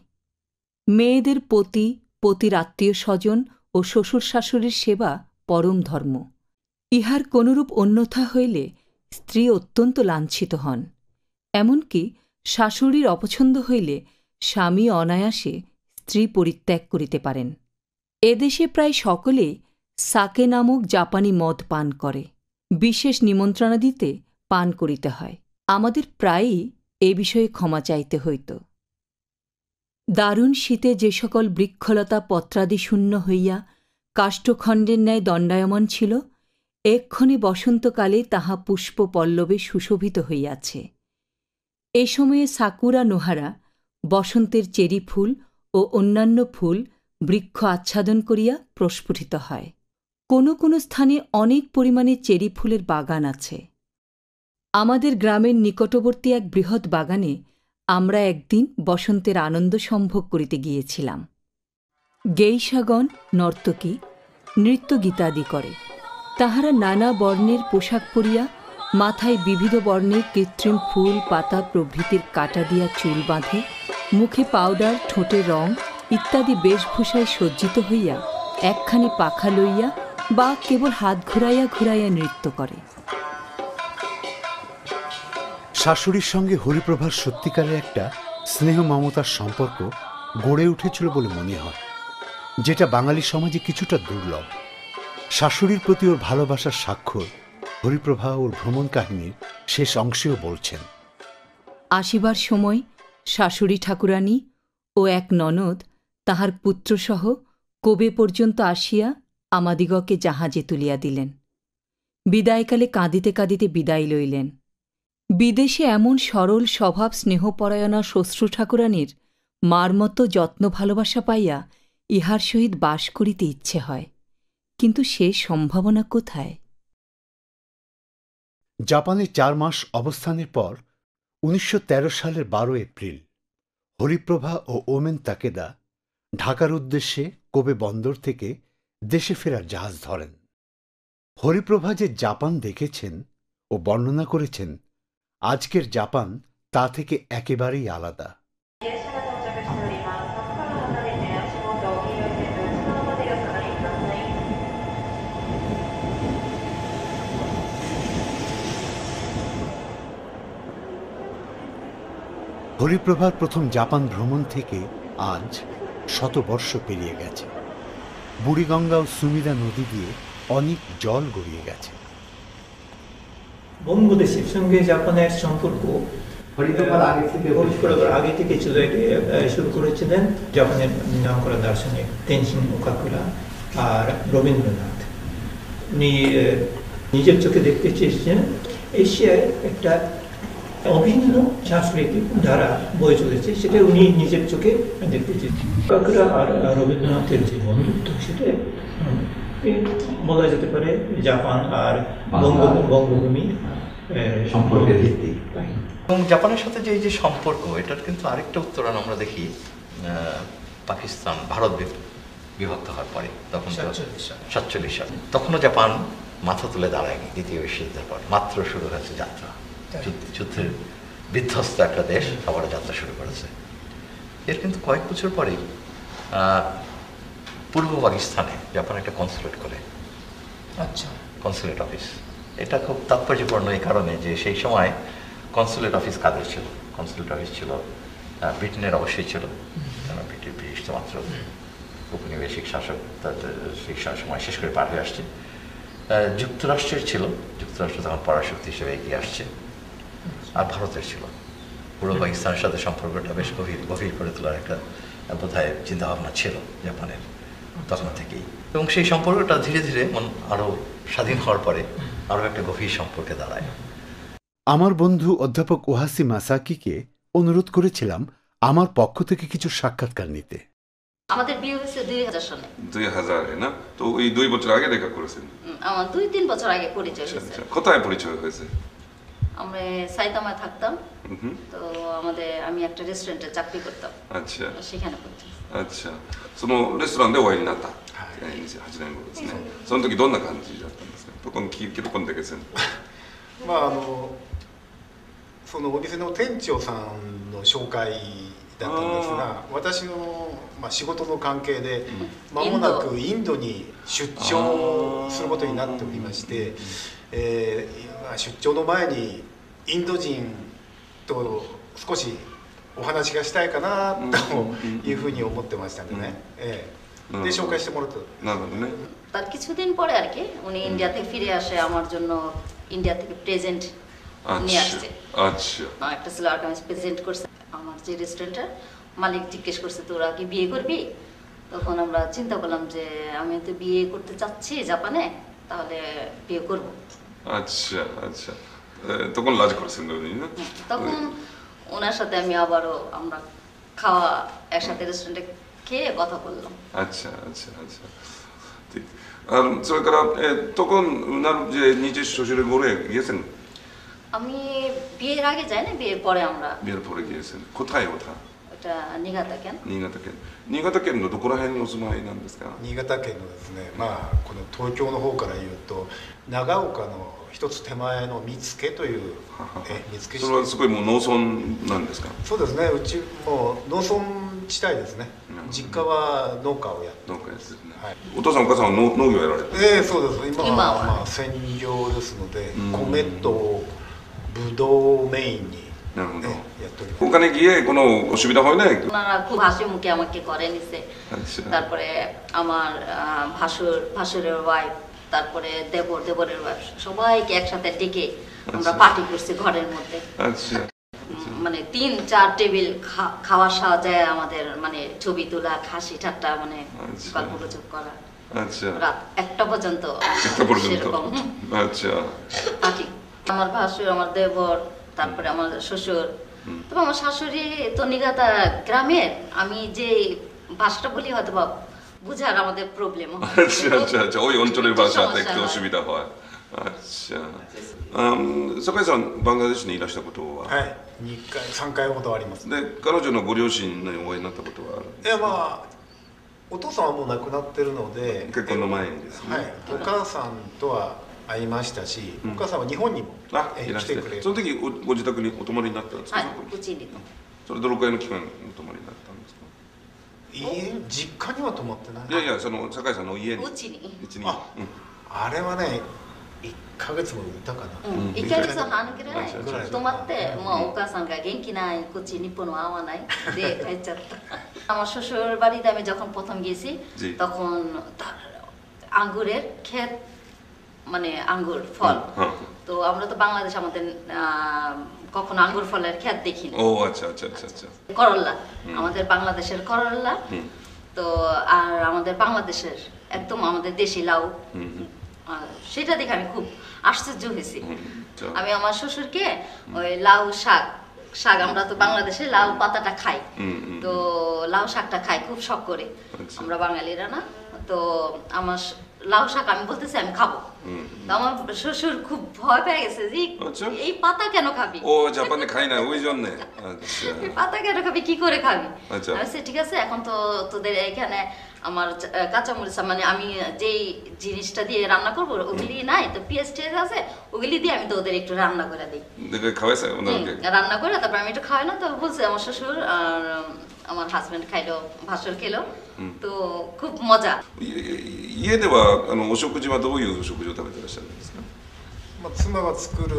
মেয়েদের পতি, পতির আত্মীয় স্বজন ও শ্বশুর শাশুড়ির সেবা পরম ধর্ম। ইহার কোনরূপ অন্যথা হইলে স্ত্রী অত্যন্ত লাঞ্ছিত হন। এমনকি শাশুড়ির অপছন্দ হইলে স্বামী অনায়াসে স্ত্রী পরিত্যাগ করিতে পারেন। এদেশে প্রায় সকলেই সাকে নামক জাপানি মদ পান করে। বিশেষ নিমন্ত্রণাদিতে পান করিতে হয়। আমাদের প্রায়ই এ বিষয়ে ক্ষমা চাইতে হইত। দারুণ শীতে যে সকল বৃক্ষলতা পত্রাদি শূন্য হইয়া কাষ্ঠখণ্ডের ন্যায় দণ্ডায়মান ছিল, এক্ষণে বসন্তকালে তাহা পুষ্প পল্লবে সুশোভিত হইয়াছে। এ সময়ে সাকুরা নোহারা, বসন্তের চেরি ফুল ও অন্যান্য ফুল বৃক্ষ আচ্ছাদন করিয়া প্রস্ফুটিত হয়। কোনো কোনো স্থানে অনেক পরিমাণে চেরি ফুলের বাগান আছে। আমাদের গ্রামের নিকটবর্তী এক বৃহৎ বাগানে আমরা একদিন বসন্তের আনন্দ সম্ভোগ করিতে গিয়েছিলাম। গেইসাগণ, নর্তকী নৃত্যগীতাদি করে। তাহারা নানা বর্ণের পোশাক পরিয়া, মাথায় বিবিধ বর্ণের কৃত্রিম ফুল পাতা প্রভৃতির কাটা দিয়া চুল বাঁধে, মুখে পাউডার, ঠোঁটে রং ইত্যাদি বেশভূষায় সজ্জিত হইয়া একখানি পাখা লইয়া বা কেবল হাত ঘুরাইয়া ঘুরাইয়া নৃত্য করে। শাশুড়ির সঙ্গে হরিপ্রভার সত্যিকারের একটা স্নেহ মমতার সম্পর্ক গড়ে উঠেছিল বলে মনে হয়, যেটা বাঙালি সমাজে কিছুটা দুর্লভ। শাশুড়ির প্রতি ওর ভালোবাসার স্বাক্ষর হরিপ্রভা ওর ভ্রমণ কাহিনীর শেষ অংশেও বলছেন। আসিবার সময় শাশুড়ি ঠাকুরানী ও এক ননদ তাহার পুত্রসহ কোবে পর্যন্ত আসিয়া আমাদিগকে জাহাজে তুলিয়া দিলেন। বিদায়কালে কাঁদিতে কাঁদিতে বিদায় লইলেন। বিদেশে এমন সরল স্বভাব স্নেহপরায়ণা শ্বশ্রু ঠাকুরানীর মার মতো যত্ন ভালোবাসা পাইয়া ইহার সহিত বাস করিতে ইচ্ছে হয়, কিন্তু সে সম্ভাবনা কোথায়? জাপানে 4 মাস অবস্থানের পর 1913 সালের 12 এপ্রিল হরিপ্রভা ও ওমেন তাকেদা ঢাকার উদ্দেশ্যে কোবে বন্দর থেকে দেশে ফেরার জাহাজ ধরেন। হরিপ্রভা যে জাপান দেখেছেন ও বর্ণনা করেছেন, আজকের জাপান তা থেকে একেবারেই আলাদা। হরিপ্রভার প্রথম জাপান ভ্রমণ থেকে আজ 100 বর্ষ পেরিয়ে গেছে। বুড়িগঙ্গা ও সুমিদা নদী দিয়ে অনেক জল গড়িয়ে গেছে। বঙ্গদেশের সঙ্গে জাপানের সম্পর্ক হরিপ্রভার আগে থেকে শুরু করেছিলেন জাপানের নামকরা দার্শনিক তেনজিন ওকাকুরা আর রবীন্দ্রনাথ। উনি নিজের চোখে দেখতে চেয়েছেন এশিয়ায় একটা অভিন্ন সাংস্কৃতিক ধারা বয়ে চলেছে, সেটা উনি নিজের চোখে দেখতে চেয়েছেন। ওকাকুরা আর রবীন্দ্রনাথের যে বন্ধুত্ব, সেটা বলা যেতে পারে জাপান আর বঙ্গভূমি সম্পর্কের ভিত্তি। এবং জাপানের সাথে যে এই যে সম্পর্ক, এটার কিন্তু আরেকটা উত্তরণ আমরা দেখি পাকিস্তান ভারত বিভক্ত হওয়ার পরে, তখন 47 সাল, তখনও জাপান মাথা তুলে দাঁড়ায়নি। দ্বিতীয় বিশ্বযুদ্ধের পর মাত্র শুরু হয়েছে যাত্রা, যুদ্ধের বিধ্বস্ত একটা দেশ আবার যাত্রা শুরু করেছে। এর কিন্তু কয়েক বছর পরেই পূর্ব পাকিস্তানে জাপান একটা কনসুলেট করে। আচ্ছা, কনসুলেট অফিস। এটা খুব তাৎপর্যপূর্ণ এই কারণে যে সেই সময় কনসুলেট অফিস কাদের ছিল? কনসুলেট অফিস ছিল ব্রিটেনের, অবশ্যই ছিল, কেন ব্রিটিশ তো মাত্র উপনিবেশিক শাসক, সেই সময় শেষ করে পার হয়ে আসছে। যুক্তরাষ্ট্রের ছিল, যুক্তরাষ্ট্র তখন পরাশক্তি হিসেবে এগিয়ে আসছে। আর ভারতের ছিল। পূর্ব পাকিস্তানের সাথে সম্পর্কটা বেশ গভীর করে তোলার একটা বোধহয় চিন্তাভাবনা ছিল জাপানের তখন থেকেই। এবং সেই সম্পর্কটা ধীরে ধীরে আরও স্বাধীন হওয়ার পরে আরও একটা গভীর সম্পর্কে দাঁড়ায়। আমার বন্ধু অধ্যাপক ওহাসি মাসাকিকে অনুরোধ করেছিলাম আমার পক্ষ থেকে কিছু সাক্ষাৎকার নিতে। আমাদের বিয়ে হয়েছে 2000 সালে। 2000 না? তো এই 2 বছর আগে দেখা করেছেন? আমার 2-3 বছর আগে পরিচয় হয়েছে। কোথায় পরিচয় হয়েছে? আমরা সাইতামায় থাকতাম, তো আমি একটা রেস্টুরেন্টে চাকরি করতাম। আচ্ছা, সেখানে পরিচয়। আচ্ছা, そのレストランでお会いになった。28年後ですね。その時どんな感じだったんですか？どこに出てそのお店の店長さんの紹介だったんですが、私の仕事の関係で間もなくインドに出張することになっておりまして、出張の前にインド人と少しお話がしたいかなというふうに思ってましたんでね。で紹介してもらった。なるほどね。তার কিছুদিন পরে আর কি উনি ইন্ডিয়া থেকে ফিরে আসে, আমার জন্য ইন্ডিয়া থেকে প্রেজেন্ট নিয়ে আসছে। আচ্ছা, একটা সিলার কামিজ প্রেজেন্ট করছে। আমার যে রেস্টুরেন্টের মালিক জিজ্ঞেস করছে, তোরা কি বিয়ে করবি? তখন আমরা চিন্তা করলাম যে আমি তো বিয়ে করতে চাচ্ছি জাপানে, তাহলে বিয়ে করব। আচ্ছা আচ্ছা, তখন লাজ করেছেন উনি না? তখন ওনার সাথে আমি আবারও আমরা খাওয়া একসাথে রেস্টুরেন্টে খেয়ে কথা বললাম। আচ্ছা আচ্ছা আচ্ছা, ঠিক। আরそれからতখন ওনার যে নিজের শ্বশুরের ঘরে গিয়েছেন? আমি বিয়ের আগে যাই না, বিয়ের পরে আমরা। বিয়ের পরে গিয়েছেন। কোথায় ওঠা? এটা নিগাতা কেন? নিগাতা কেন? নিগাতা কেনのどこら辺にお住まいなんですか？新潟県のですね、この東京の方から言うと長岡の一つ手前の見附という見附市。それはすごいもう農村なんですか？そうですね、うちもう農村地帯ですね。実家は農家をやって農家やってるね。はい。お父さんお母さんは農業やられてる？そうです。今は専業ですので、米とブドウメインになるほど。やっております。 ওখানে গিয়ে কোনো অসুবিধা হয় না? ওনারা খুব হাসি মুখে আমাকে করে নিছে। তারপরে আমার ভাসুরের ওয়াইফ, তারপরে দেবরের ওয়াইফ, সবাইকে একসাথে ডেকে আমরা পার্টি করছি ঘরের মধ্যে। আচ্ছা, মানে 3-4 টেবিল খাওয়া সাজায় আমাদের, মানে ছবি তোলা, হাসি ঠাট্টা, মানে গল্প গুজব করা। আচ্ছা রাত 1টা পর্যন্ত সেরকম আচ্ছা পার্টি। আমার ভাসুর, আমার দেবর, তারপরে আমার শ্বশুর, তবে আমার শাশুড়ি তো নিগাতা গ্রামের, আমি যে ভাষাটা বলি হয়তো বা বুঝার আমাদের প্রবলেম হয়। আচ্ছা আচ্ছা আচ্ছা, ওই অঞ্চলের ভাষাতে একটু অসুবিধা হয়। আচ্ছা酒井さんバングラデシュにいらしたことは？はい、2回3回ほどあります。で彼女のご両親にお会いになったことはある？いやまあお父さんはもう亡くなってるので、結婚の前にですね。はい、お母さんとは会いましたし、お母さんは日本にも来てくれる。その時ご自宅にお泊まりになったんですか？はい、うちに。それどのくらいの期間お泊まりになったんですか？実家には泊まってない。いやいや、その酒井さんの家に。うちに。あれはね、1ヶ月もいたかな。1ヶ月半ぐらい泊まって、もうお母さんが元気ない、こっち日本は合わないで帰っちゃった。আমার শ্বশুর বাড়িতে আমি যখন প্রথম গেছি তখন আঙ্গুরের ক্ষেত, মানে আঙ্গুর ফল, তো আমরা তো বাংলাদেশ আমাদের কখনো আঙ্গুর ফলের ক্ষেত দেখিনি। ও আচ্ছা আচ্ছা আচ্ছা আচ্ছা। করল্লা, আমাদের বাংলাদেশের করল্লা, তো আর আমাদের বাংলাদেশের একদম আমাদের দেশি লাউ, সেটা দেখে আমি খুব আশ্চর্য হয়েছি। আমি আমার শ্বশুরকে ওই লাউ শাক, আমরা তো বাংলাদেশে লাউ পাতাটা খাই, তো লাউ শাকটা খাই খুব শখ করে আমরা বাঙালিরা না, তো আমার লাউ শাক আমি বলতেছি আমি খাবো, তো আমার শ্বশুর খুব ভয় পেয়ে গেছে যে এই পাতা কেন খাবি? ও জাপানে খাই না ওই জন্য। আচ্ছা, এই পাতা কেন খাবি, কি করে খাবি? আচ্ছা ঠিক আছে, এখন তো তোদের এখানে আমার কাঁচামরিচ, মানে আমি যেই জিনিসটা দিয়ে রান্না করবো ওগুলি নাই, তো পেঁয়াজ টেজ আছে, ওগুলি দিয়ে আমি তো ওদের একটু রান্না করে দিই, রান্না করে তারপর আমি একটু খাওয়াই না। তো বলছে আমার শ্বশুর আর আমার হাজবেন্ড খাইলো, ভাসুর খেলো, তো খুব মজা।家ではお食事はどういう食事を食べてらっしゃるんですか？妻が作る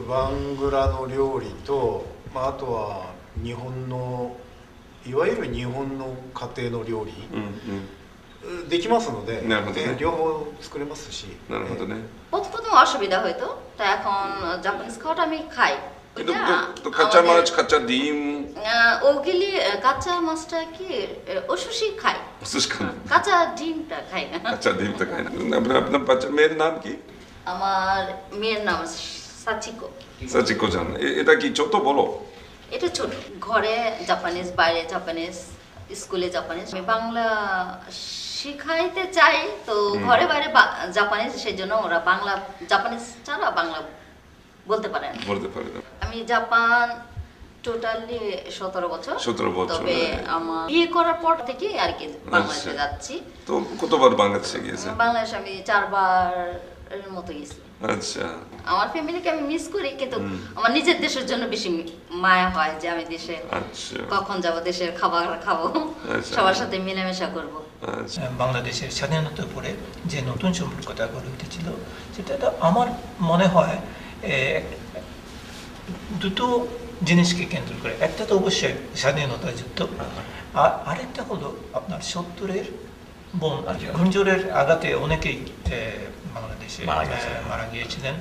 バングラの料理と、あとは日本のいわゆる日本の家庭の料理、できますので、両方作れますし。なるほどね。প্রথম অসুবিধা হইতো, তা এখন জাপানিজ খাওয়াটা আমি খাই। কাঁচা মাছ, কাঁচা ডিম, ওগুলি কাঁচা মাছটা কি ওসুশি খাই, কাঁচা ডিমটা খাই না। কাঁচা ডিমটা খাই না। আপনার বাচ্চা মেয়ের নাম কি? আমার মেয়ের নাম সাচিকো। সাচিকো জান, এটা কি ছোট বলো? এটা ছোট, ঘরে জাপানিজ, বাইরে জাপানিজ, স্কুলে জাপানিজ। আমি বাংলা শিখাইতে চাই, তো ঘরে বাইরে জাপানিজ, সেই জন্য ওরা বাংলা, জাপানিজ ছাড়া বাংলা বলতে পারে না। আমি জাপান টোটালি 17 বছর। তবে আমার বিয়ে করার পর থেকে আর কি বাংলাদেশে যাচ্ছি। তো কতবার বাংলাদেশে গিয়েছেন? বাংলাদেশে আমি 4 বার এর মতো গেছি। আচ্ছা। আমার ফ্যামিলিকে আমি মিস করি, কিন্তু আমার নিজের দেশের জন্য বেশি মায়া হয় যে আমি দেশে কখন যাব, দেশের খাবার খাবো, সবার সাথে মিলেমিশা করব। বাংলাদেশের স্বাধীনতার পরে যে নতুন সম্পর্কটা গড়ে উঠেছিল, সেটা আমার মনে হয় দুটো জিনিসকে কেন্দ্র করে। একটা তো অবশ্যই স্বাধীনতা যুদ্ধ, আর আরেকটা হলো আপনার 70-এর বন্যা, ঘূর্ণিঝড়ের আঘাতে অনেকেই বাংলাদেশে মারা গিয়েছিলেন।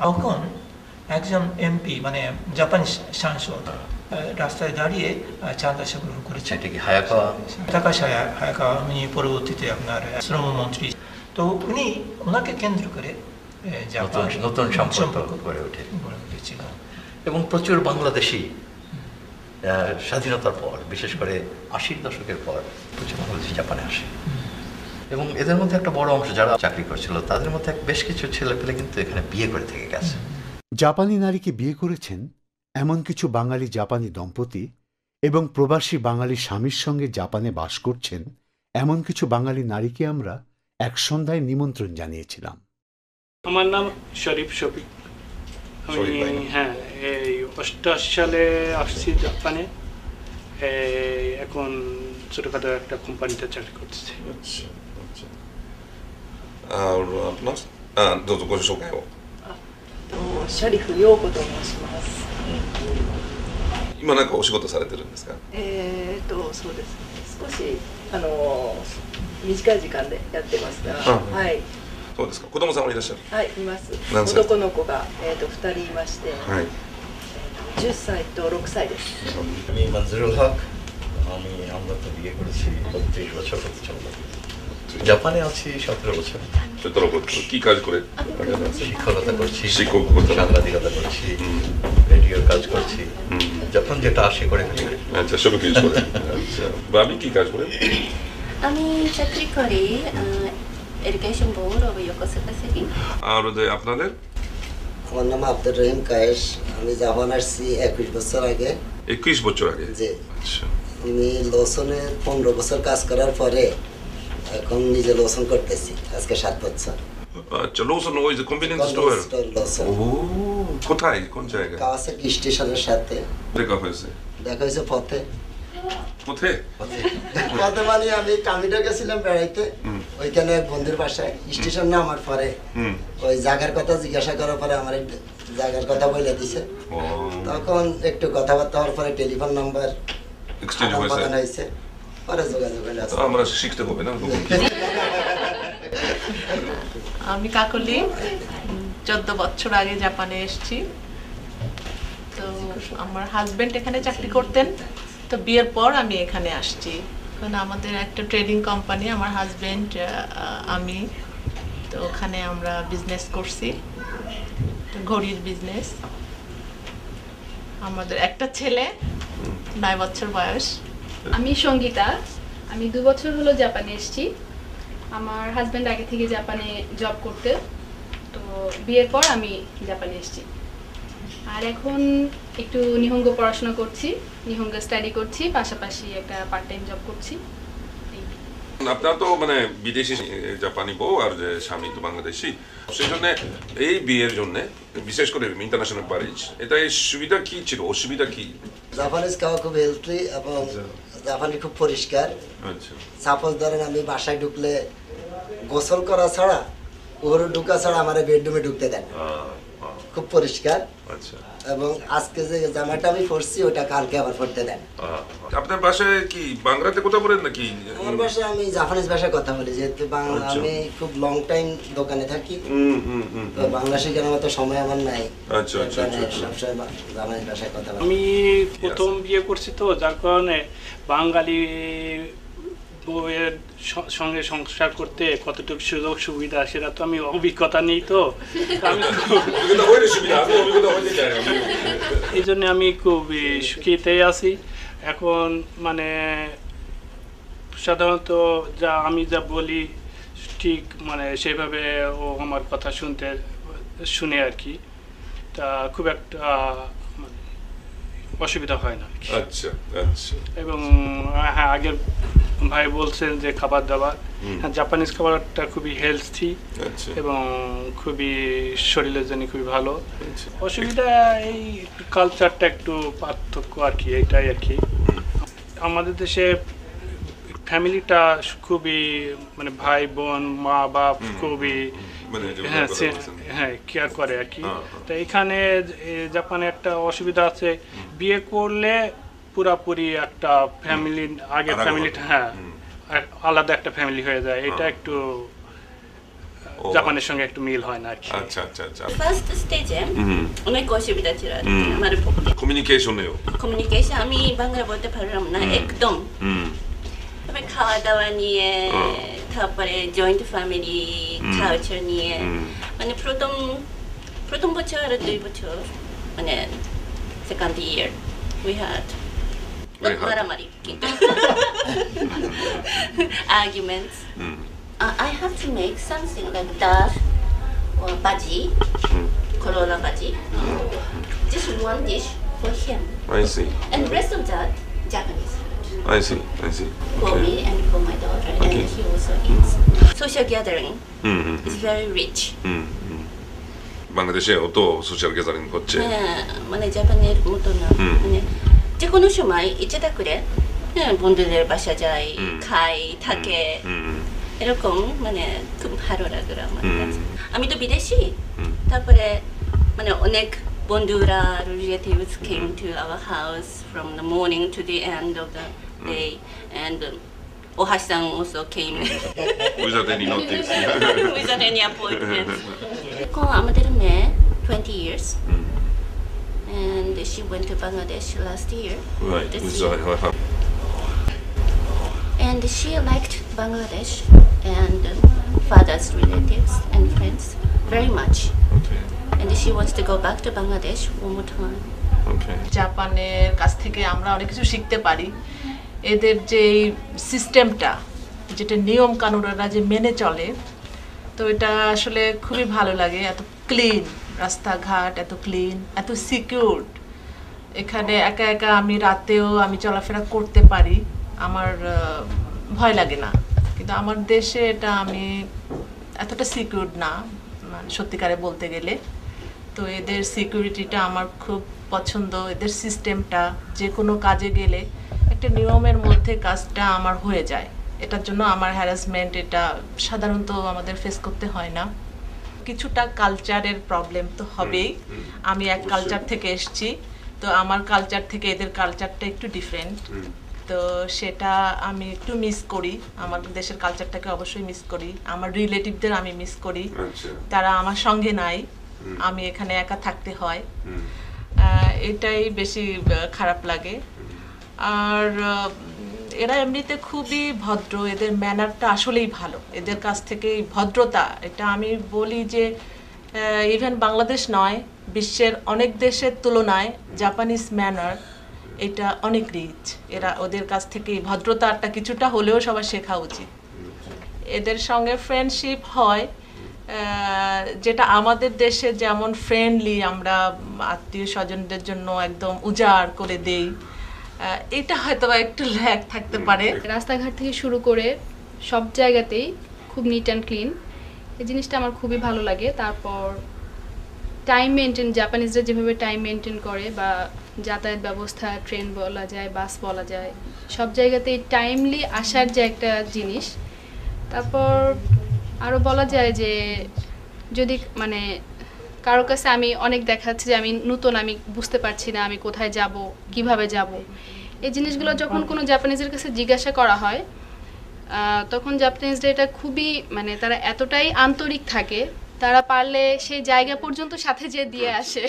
তখন একজন এমপি, মানে জাপানি সাংসদ, রাস্তায় দাঁড়িয়ে চাঁদা সংগ্রহ করেছে। হায়াকাওয়া, উনি পরবর্তীতে আপনার শ্রমমন্ত্রী, তো উনি ওনাকে কেন্দ্র করে নতুন সম্পর্ক গড়ে উঠেছিল। এবং প্রচুর বাংলাদেশি স্বাধীনতার পর, বিশেষ করে 80-র দশকের পর প্রচুর বাংলাদেশি জাপানে আসে, এবং এদের মধ্যে একটা বড় অংশ যারা চাকরি করছিল, তাদের মধ্যে বেশ কিছু ছেলেপেলে কিন্তু এখানে বিয়ে করে থেকে গেছে। জাপানি নারীকে বিয়ে করেছেন এমন কিছু বাঙালি জাপানি দম্পতি, এবং প্রবাসী বাঙালি স্বামীর সঙ্গে জাপানে বাস করছেন এমন কিছু বাঙালি নারীকে আমরা এক সন্ধ্যায় নিমন্ত্রণ জানিয়েছিলাম। আমার নাম শরীফ শফিক। আমি এই 88 সালে আসছি জাপানে, এখন ছোটখাটো একটা কোম্পানিতে চাকরি করতেছি। আচ্ছা আচ্ছা। আর আপনারどうぞご紹介を。シャリフ陽子と申します。今なんかお仕事されてるんですか？そうです。少し短い時間でやってますが、はい。そうですか。子供さんはいらっしゃる？はい、います。男の子が2人いまして、10歳と6歳です。আমি মানজুরুল হক, আমি আমরা তো বিয়ে করেছি 32 বছর হতে চলে। জাপানে আছি 17 বছর। 17 বছর। কি কাজ করে? শিক্ষকতা করছি, শিক্ষকতা, সাংবাদিকতা করছি, রেডিওর কাজ করছি, যখন যেটা আসে করে ফেলি। আচ্ছা, সব কিছু করে। আচ্ছা, ভাবি কি কাজ করে? আমি চাকরি করি এডুকেশন বোর্ড অফ ইয়োকোসাকা সিটি। আর আপনাদের? আমার নাম আব্দুর রহিম কায়েস। আমি জাপান আসছি 21 বছর আগে। 21 বছর আগে? জি। আচ্ছা। আমি লোসনে 15 বছর কাজ করার পরে এখন নিজে লোসন করতেছি আজকে 7 বছর। আচ্ছা, লোসন ওই যে কনভেনিয়েন্স স্টোর? ও, কোথায়, কোন জায়গায়? কাওয়াসাকি স্টেশনের সাথে। দেখা হয়েছে? দেখা হয়েছে পথে। পথে? পথে মানে আমি কামিটা গেছিলাম বেড়াইতে, ওইখানে বন্ধুর বাসায় স্টেশন নামার পরে ওই জায়গার কথা জিজ্ঞাসা করার পরে আমার জায়গার কথা বলে দিছে। তখন একটু কথাবার্তা হওয়ার পরে টেলিফোন নাম্বার এক্সচেঞ্জ হয়েছে, পরে যোগাযোগ হলো। আমরা শিখতে হবে না? আমি কাকলি, 14 বছর আগে জাপানে এসেছি। তো আমার হাজবেন্ড এখানে চাকরি করতেন, তো বিয়ের পর আমি এখানে আসছি। কারণ আমাদের একটা ট্রেডিং কোম্পানি, আমার হাজবেন্ড আমি, তো ওখানে আমরা বিজনেস করছি, ঘড়ির বিজনেস। আমাদের একটা ছেলে, 9 বছর বয়স। আমি সঙ্গীতা, আমি 2 বছর হলো জাপানে এসেছি। আমার হাজব্যান্ড আগে থেকে জাপানে জব করতে, তো বিয়ের পর আমি জাপানে এসেছি। আর এখন একটু নিহঙ্গ পড়াশোনা করছি, নিহঙ্গ স্টাডি করছি, পাশাপাশি একটা পার্ট টাইম জব করছি। আপনার তো মানে বিদেশি জাপানি বউ আর যে স্বামী তো বাংলাদেশি, সেই জন্য এই বিয়ের জন্য বিশেষ করে ইন্টারন্যাশনাল ম্যারেজ, এটা সুবিধা কি ছিল, অসুবিধা কি? জাপানিজ খাওয়া খুব হেলথি এবং জাপানি খুব পরিষ্কার। আচ্ছা। সাপোজ ধরেন আমি বাসায় ঢুকলে গোসল করা ছাড়া, ওর ঢুকা ছাড়া আমার বেডরুমে ঢুকতে দেন, খুব পরিষ্কার। আচ্ছা। এবং আজকে যে জামাটা আমি পরছি ওটা কালকে আবার পরতে দেন। আপনার বাসায় কি বাংলাতে কথা বলেন নাকি? আমার বাসায় আমি জাপানিজ ভাষায় কথা বলি, যেহেতু বাংলা আমি খুব লং টাইম দোকানে থাকি, তো বাংলা শেখার মতো সময় আমার নাই। আচ্ছা আচ্ছা, সবসময় জাপানিজ ভাষায় কথা বলি। আমি প্রথম বিয়ে করছি, তো যার কারণে বাঙালি বউয়ের সঙ্গে সংসার করতে কতটুকু সুযোগ সুবিধা সেটা তো আমি অভিজ্ঞতা নেই, তো এই জন্য আমি খুব সুখীতেই আছি এখন। মানে সাধারণত যা আমি যা বলি ঠিক মানে সেভাবে ও আমার কথা শুনে আর কি, তা খুব একটা মানে অসুবিধা হয় না। আচ্ছা আচ্ছা। এবং হ্যাঁ, আগের ভাই বলছেন যে খাবার দাবার, জাপানিজ খাবারটা খুবই হেলথি এবং খুবই শরীরের জন্য খুবই ভালো। অসুবিধা এই কালচারটা একটু পার্থক্য আর কি, এটাই আর কি। আমাদের দেশে ফ্যামিলিটা খুবই মানে ভাই বোন মা বাপ খুবই হ্যাঁ কেয়ার করে আর কি। তো এখানে জাপানে একটা অসুবিধা আছে, বিয়ে করলে পুরাপুরি একটা ফ্যামিলি, আগের ফ্যামিলিটা হ্যাঁ আলাদা একটা ফ্যামিলি হয়ে যায়, এটা একটু জাপানের সঙ্গে একটু মিল হয় না আর কি। আচ্ছা আচ্ছা আচ্ছা। ফার্স্ট স্টেজে অনেক অসুবিধা ছিল আমার পক্ষে, কমিউনিকেশন আমি বাংলা বলতে পারলাম না একদম। তবে খাওয়া দাওয়া নিয়ে, তারপরে জয়েন্ট ফ্যামিলি কালচার নিয়ে, মানে প্রথম বছর আর 2 বছর মানে সেকেন্ড ইয়ার we had মারামারি কিন্তু arguments. I have to make something like dal or bhaji, corolla bhaji, just one dish for him. I see. And rest of that Japanese food. I see, I see. For me and for my daughter, and he also eats. Social gathering is very rich. বাংলাদেশে অত social gathering হচ্ছে, মানে জাপানের মতো না, মানে যে কোনো সময় ইচ্ছে থাকলে বন্ধুদের বাসা যাই, খাই, থাকে, এরকম মানে খুব ভালো লাগে আমার কাছে। আমি তো বিদেশি, তারপরে মানে অনেক বন্ধুরা relatives came to our house from the morning to the end of the day, and Ohashi-san also came without any notice. without any appointment. আমাদের মেয়ে 20 years and she went to Bangladesh last year. Right. And she liked Bangladesh and father's relatives and friends very much. And she wants to go back to Bangladesh one more time. জাপানের কাছ থেকে আমরা অনেক কিছু শিখতে পারি। এদের যে সিস্টেমটা, যেটা নিয়ম কানুনরা যে মেনে চলে, তো এটা আসলে খুবই ভালো লাগে। এত ক্লিন রাস্তাঘাট, এত ক্লিন, এত সিকিউরড। এখানে একা একা আমি রাতেও আমি চলাফেরা করতে পারি, আমার ভয় লাগে না। কিন্তু আমার দেশে এটা আমি এতটা সিকিউরড না, মানে সত্যিকারে বলতে গেলে। তো এদের সিকিউরিটিটা আমার খুব পছন্দ, এদের সিস্টেমটা। যে কোনো কাজে গেলে একটা নিয়মের মধ্যে কাজটা আমার হয়ে যায়। এটার জন্য আমার হ্যারাসমেন্ট এটা সাধারণত আমাদের ফেস করতে হয় না। কিছুটা কালচারের প্রবলেম তো হবেই। আমি এক কালচার থেকে এসেছি, তো আমার কালচার থেকে এদের কালচারটা একটু ডিফারেন্ট। তো সেটা আমি একটু মিস করি, আমার দেশের কালচারটাকে অবশ্যই মিস করি। আমার রিলেটিভদের আমি মিস করি, তারা আমার সঙ্গে নাই, আমি এখানে একা থাকতে হয়। এটাই বেশি খারাপ লাগে। আর এরা এমনিতে খুবই ভদ্র, এদের ম্যানারটা আসলেই ভালো। এদের কাছ থেকে ভদ্রতা, এটা আমি বলি যে ইভেন বাংলাদেশ নয়, বিশ্বের অনেক দেশের তুলনায় জাপানিজ ম্যানার এটা অনেক রিচ। এরা ওদের কাছ থেকে ভদ্রতাটা কিছুটা হলেও সবার শেখা উচিত। এদের সঙ্গে ফ্রেন্ডশিপ হয়, যেটা আমাদের দেশে যেমন ফ্রেন্ডলি, আমরা আত্মীয় স্বজনদের জন্য একদম উজাড় করে দেই, এটা হয়তো একটু ল্যাগ থাকতে পারে। রাস্তাঘাট থেকে শুরু করে সব জায়গাতেই খুব নিট অ্যান্ড ক্লিন, এই জিনিসটা আমার খুবই ভালো লাগে। তারপর টাইম মেনটেন, জাপানিজরা যেভাবে টাইম মেনটেন করে, বা যাতায়াত ব্যবস্থা, ট্রেন বলা যায়, বাস বলা যায়, সব জায়গাতেই টাইমলি আসার যে একটা জিনিস। তারপর আরও বলা যায় যে যদি মানে কারো কাছে আমি অনেক দেখাচ্ছি যে আমি নতুন, আমি বুঝতে পারছি না আমি কোথায় যাব, কিভাবে যাব, এই জিনিসগুলো যখন কোনো জাপানিজের কাছে জিজ্ঞাসা করা হয়, তখন জাপানিজরা এটা খুবই মানে তারা এতটাই আন্তরিক থাকে, তারা পারলে সেই জায়গা পর্যন্ত সাথে যে দিয়ে আসে।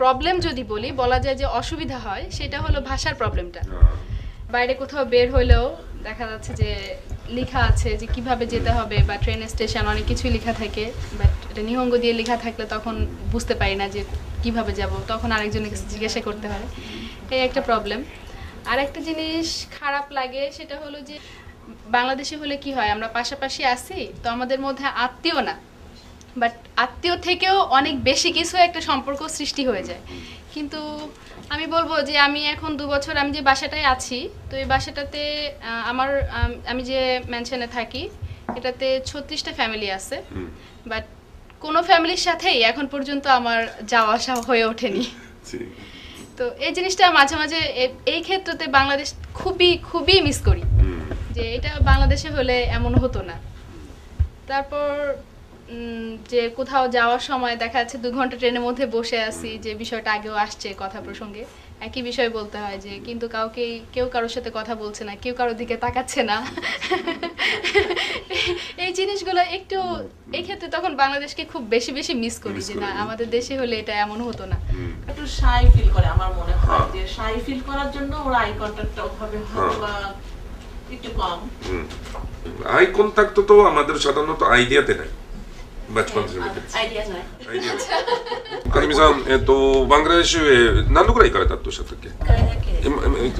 প্রবলেম যদি বলা যায় যে অসুবিধা হয়, সেটা হলো ভাষার প্রবলেমটা। বাইরে কোথাও বের হইলেও দেখা যাচ্ছে যে লেখা আছে যে কিভাবে যেতে হবে, বা ট্রেন স্টেশন অনেক কিছুই লেখা থাকে, বাট এটা নিহঙ্গ দিয়ে লেখা থাকলে তখন বুঝতে পারি না যে কিভাবে যাব, তখন আরেকজনের কাছে জিজ্ঞাসা করতে হয়। এই একটা প্রবলেম। আর একটা জিনিস খারাপ লাগে, সেটা হলো যে বাংলাদেশে হলে কি হয়, আমরা পাশাপাশি আছি, তো আমাদের মধ্যে আত্মীয় না, বাট আত্মীয় থেকেও অনেক বেশি কিছু একটা সম্পর্ক সৃষ্টি হয়ে যায়। কিন্তু আমি বলবো যে আমি এখন 2 বছর আমি যে বাসাটায় আছি, তো এই বাসাটাতে আমি যে ম্যানশনে থাকি, এটাতে 36টা ফ্যামিলি আছে, বাট কোনো ফ্যামিলির সাথেই এখন পর্যন্ত আমার যাওয়া আসা হয়ে ওঠেনি। তো এই জিনিসটা মাঝে মাঝে এই ক্ষেত্রতে বাংলাদেশ খুবই খুবই মিস করি, যে এটা বাংলাদেশে হলে এমন হতো না। তারপর যে কোথাও যাওয়ার সময় দেখা যাচ্ছে 2 ঘন্টা ট্রেনের মধ্যে বসে আছি, যে বিষয়টা আগেও আসছে কথা প্রসঙ্গে, একই বিষয় বলতে হয় যে কিন্তু কেউ কারোর সাথে কথা বলছে না, কেউ কারোর দিকে তাকাচ্ছে না। এই জিনিসগুলো একটু এই ক্ষেত্রে তখন বাংলাদেশকে খুব বেশি বেশি মিস করি, যে না আমাদের দেশে হলে এটা এমন হতো না। একটু শাই ফিল করে, আমার মনে হয় যে শাই ফিল করার জন্য ওরা আই কন্টাক্টটা ওভাবে হয়তো একটু কম। আই কন্টাক্ট তো আমাদের সাধারণত আইডিয়াতে নাই। बचपन सेかりみさん、バングラデシュへ何度ぐらい行かれたとおっしゃったっけ？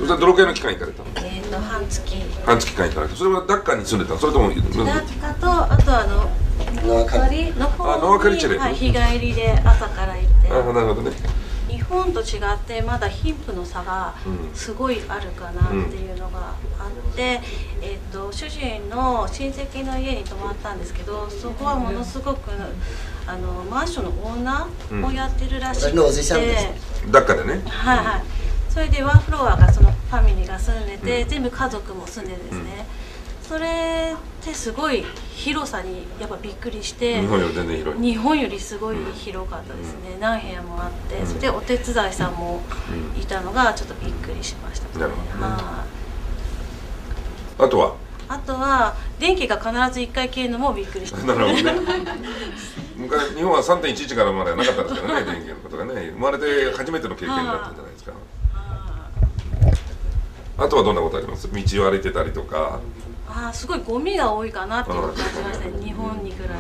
どのくらいの期間行かれた？半月間行かれた。それはダッカに住んでた？それともダッカとあとノアカリチェで日帰りで朝から行って。なるほどね。日本と違ってまだ貧富の差がすごいあるかなっていうのがあって、主人の親戚の家に泊まったんですけど、そこはものすごくマンションのオーナーをやってるらしくて、ダッカでね。はいはい。それでワンフロアがそのファミリーが住んでて、全部家族も住んでるんですね。それってすごい広さにやっぱびっくりして、日本より全然広い。日本よりすごい広かったですね。何部屋もあって、それでお手伝いさんもいたのがちょっとびっくりしましたね。なるほどね。あとは電気が必ず1回消えるのもびっくりしました。なるほどね。昔日本は 3.11 からまでなかったですからね、電気のことがね。生まれて初めての経験だったんじゃないですか。あとはどんなことあります？道を歩いてたりとか。すごいゴミが多いかなっていう感じましたね、日本に比べて。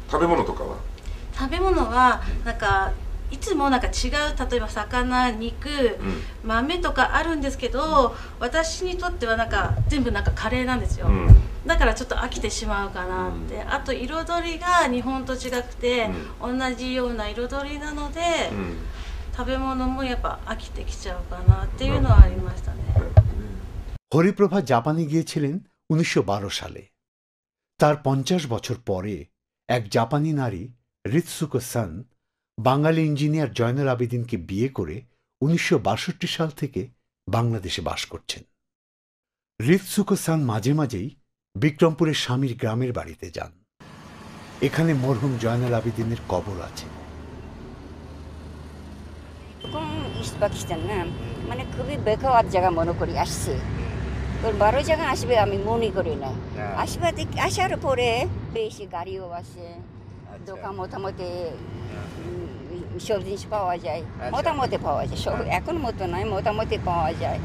食べ物とかは？食べ物はなんかいつもなんか違う、例えば魚、肉、豆とかあるんですけど、私にとってはなんか全部なんかカレーなんですよ。だからちょっと飽きてしまうかなって。あと彩りが日本と違くて、同じような彩りなので、食べ物もやっぱ飽きてきちゃうかなっていうのはありましたね。হরিপ্রভা জাপানে গিয়েছিলেন 1912 সালে। তার 50 বছর পরে এক জাপানি নারী রিৎসুকো সান বাঙালি ইঞ্জিনিয়ার জয়নুল আবেদিনকে বিয়ে করে 1962 সাল থেকে বাংলাদেশে বাস করছেন। রিৎসুকো সান মাঝে মাঝেই বিক্রমপুরের স্বামীর গ্রামের বাড়িতে যান। এখানে মরহুম জয়নুল আবেদিনের কবর আছে। মানে খুবই বেকার জায়গা মনে করি আসছে, বারো জায়গা আসবে আমি মনে করি না। আসার পরে বেশি গাড়িও আসে, দোকান মোটামুটি সব জিনিস পাওয়া যায়, মোটামুটি পাওয়া যায়, সব এখন মতো নয়, মোটামুটি পাওয়া যায়।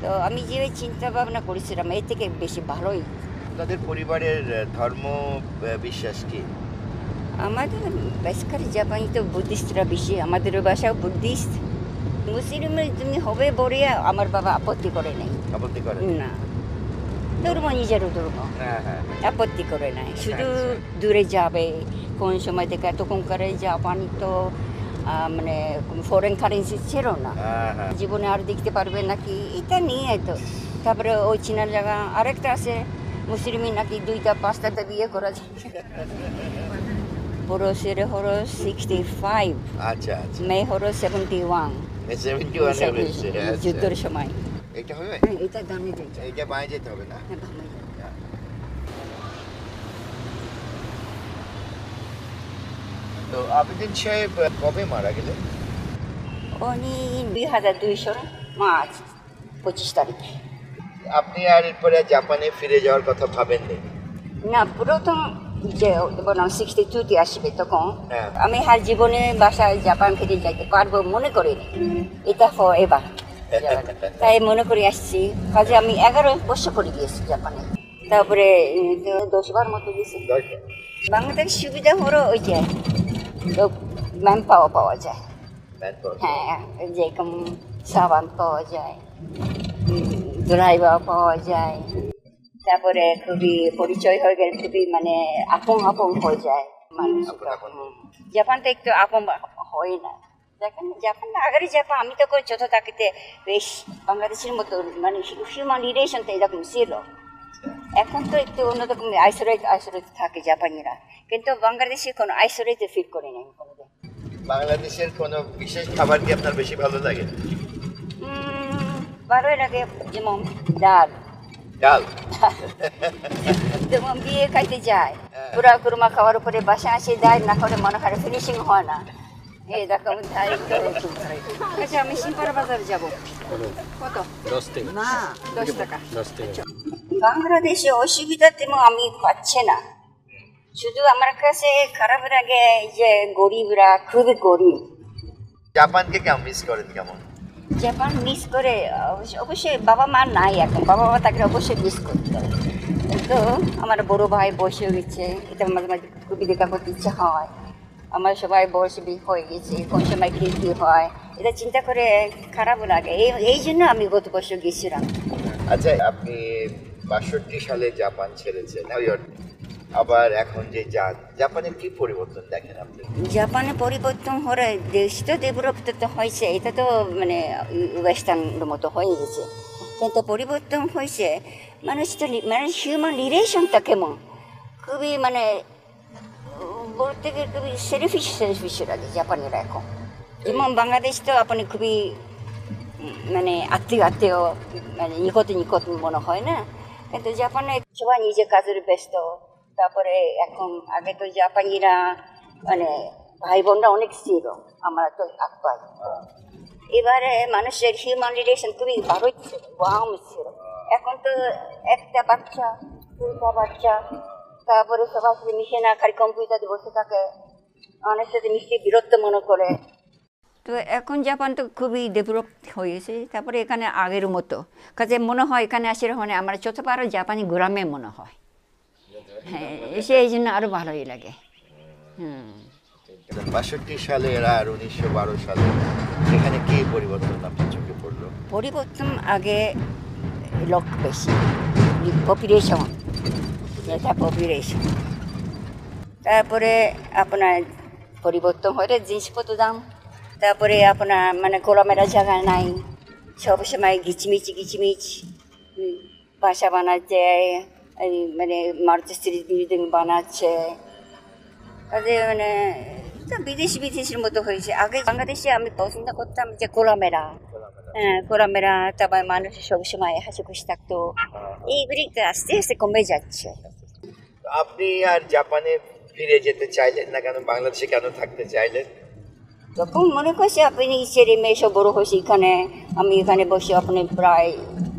তো আমি যে চিন্তা ভাবনা করেছিলাম এর থেকে বেশি ভালোই। তাদের পরিবারের ধর্ম বিশ্বাস কি? আমাদের বেসিক্যালি জাপানি তো বুদ্ধিস্টরা বেশি, আমাদের বাসাও বুদ্ধিস্ট। মুসলিম তুমি হবে বলে আমার বাবা আপত্তি করে নাই। আপত্তি করে না, ধর্ম নিজেরও ধর্ম, আপত্তি করে নাই। শুধু দূরে যাবে কোন সময় থেকে, তখন করে জাপানি তো মানে ফরেন কারেন্সি ছিল না, জীবনে আর দেখতে পারবে নাকি এটা নিয়ে। তো তারপরে ওই চীনার জায়গা আরেকটা আছে মুসলিমই নাকি 2টা 5টা বিয়ে করা যায়। পুরুষের হলো 65, আচ্ছা আচ্ছা, মেয়ে হলো 71। যুদ্ধের সময় এটা হবে, এটা দামে যেতে, এটা বাইরে যেতে হবে না। তো আবেদিন সাহেব কবে মারা গেলেন? উনি 2002 মার্চ 25 তারিখ। আপনি আর এরপরে জাপানে ফিরে যাওয়ার কথা ভাবেননি? না, প্রথম যে 62তে আসবে তখন আমি হার জীবনে বাসায় জাপান ফিরে যাইতে পারবো মনে করিনি, এটা এবার তাই মনে করে আসছি। কাজে আমি 11 বছর করে গিয়েছি জাপানে, তারপরে 10 বার মতো গেছি। বাংলাদেশের সুবিধা হলো ওই যে ম্যান পাওয়া যায়, হ্যাঁ, যেরকম সাবান পাওয়া যায়, ড্রাইভার পাওয়া যায়, তারপরে খুবই পরিচয় হয়ে গেলে খুবই মানে আপন হয়ে যায় মানুষ। জাপানটা একটু আপন হয় না, দেখেন জাপান আগের জাপান আমি তো করে ছোট থাকতে বেশ বাংলাদেশের মতো মানে হিউম্যান রিলেশনটা এরকম ছিল। এখন তো একটু অন্যরকম আইসোলেট থাকে জাপানিরা, কিন্তু বাংলাদেশে কোনো আইসোলেট ফিল করে নাই। বাংলাদেশের কোনো বিশেষ খাবার কি আপনার বেশি ভালো লাগে? ভালোই লাগে, যেমন ডাল যেমন বিয়ে খাইতে যায় পুরা কুরমা খাওয়ার উপরে বাসা আসে দেয় না, করে মনে হয় ফিনিশিং হয় না। এই দেখো আচ্ছা, আমি সিম্পারা বাজার যাবো, কত? 10 টাকা। বাংলাদেশে অসুবিধা তেমন আমি পাচ্ছি না, শুধু আমার কাছে খারাপ লাগে যে গরিবরা খুবই গরিব। জাপানকে কেমন মিস করেন? কেমন জাপান মিস করে? অবশ্যই বাবা মা নাই এখন, বাবা মা তাকে অবশ্যই মিস করতে হবে। কিন্তু আমার বড় ভাই বয়সে গেছে, এটা মাঝে মাঝে খুবই দেখা করতে ইচ্ছা হয়। আমার সবাই বয়স হয়ে গেছে, কোন সময় কী হয় এটা চিন্তা করে খারাপও লাগে, এই জন্য আমি গত বছর গেছিলাম। আচ্ছা, আপনি 62 সালে জাপান ছেড়েছেন, আবার এখন যে যান, জাপানের কি পরিবর্তন দেখেন আপনি? জাপানে পরিবর্তন হলে দেশ তো ডেভেলপ তো হয়েছে, এটা তো মানে ওয়েস্টার্নের মতো হয়ে গেছে, কিন্তু পরিবর্তন হয়েছে মানুষ তো মানে হিউম্যান রিলেশনটা কেমন খুবই মানে বলতে গেলে খুবই সেলফিশ লাগে জাপানিরা এখন। যেমন বাংলাদেশ তো আপনি খুবই মানে আত্মীয় মানে নিকট মনে হয় না, কিন্তু জাপানে সবাই নিজের কাজের ব্যস্ত। তারপরে এখন আগে তো জাপানিরা মানে ভাই বোনরা অনেক ছিল, আমরা তো 8 ভাই। এবারে মানুষের হিউম্যান রিলেশন খুবই ভালোই ছিল, ওয়ার্ম ছিল। এখন তো একটা বাচ্চা 2টা বাচ্চা, তারপরে সবার সাথে মিশে না, খালি কম্পিউটারে বসে থাকে, অনেক সাথে মিশে বিরক্ত মনে করে। তো তো এখন জাপান তো খুবই ডেভেলপ হয়েছে, তারপরে এখানে আগের মতো কাজে মনে হয় এখানে আসে মানে আমার যত পারো জাপানি গ্রামে মনে হয়। হ্যাঁ, এসে এই জন্য আরও ভালোই লাগে। 62 সালের আর 1912 সালে এখানে কি পরিবর্তন আপনার চোখে পড়লো? পরিবর্তন আগে লোক বেশি, পপুলেশন, এটা পপুলেশন। তারপরে আপনার পরিবর্তন হয়ে জিনিসপত্র দাম, তারপরে আপনার মানে খোলামেলা জায়গা নাই, সবসময় গিচমিচ বাসা বানাচ্ছে, মানে মারুতি স্ট্রিট বিল্ডিং বানাচ্ছে, কাজে মানে বিদেশের মতো হয়েছে। আগে বাংলাদেশে আমি পছন্দ করতাম যে খোলামেলা, খোলামেলা, তারপর মানুষ সবসময় হাসি খুশি থাকতো, এইগুলি আস্তে আস্তে কমে যাচ্ছে। আপনি আর জাপানে ফিরে যেতে চাইলেন না কেন? বাংলাদেশে কেন থাকতে চাইলেন? তখন মনে করছি আপনি ছেলে মেয়ে সব বড় হয়েছে এখানে, আমি এখানে বসে আপনি প্রায়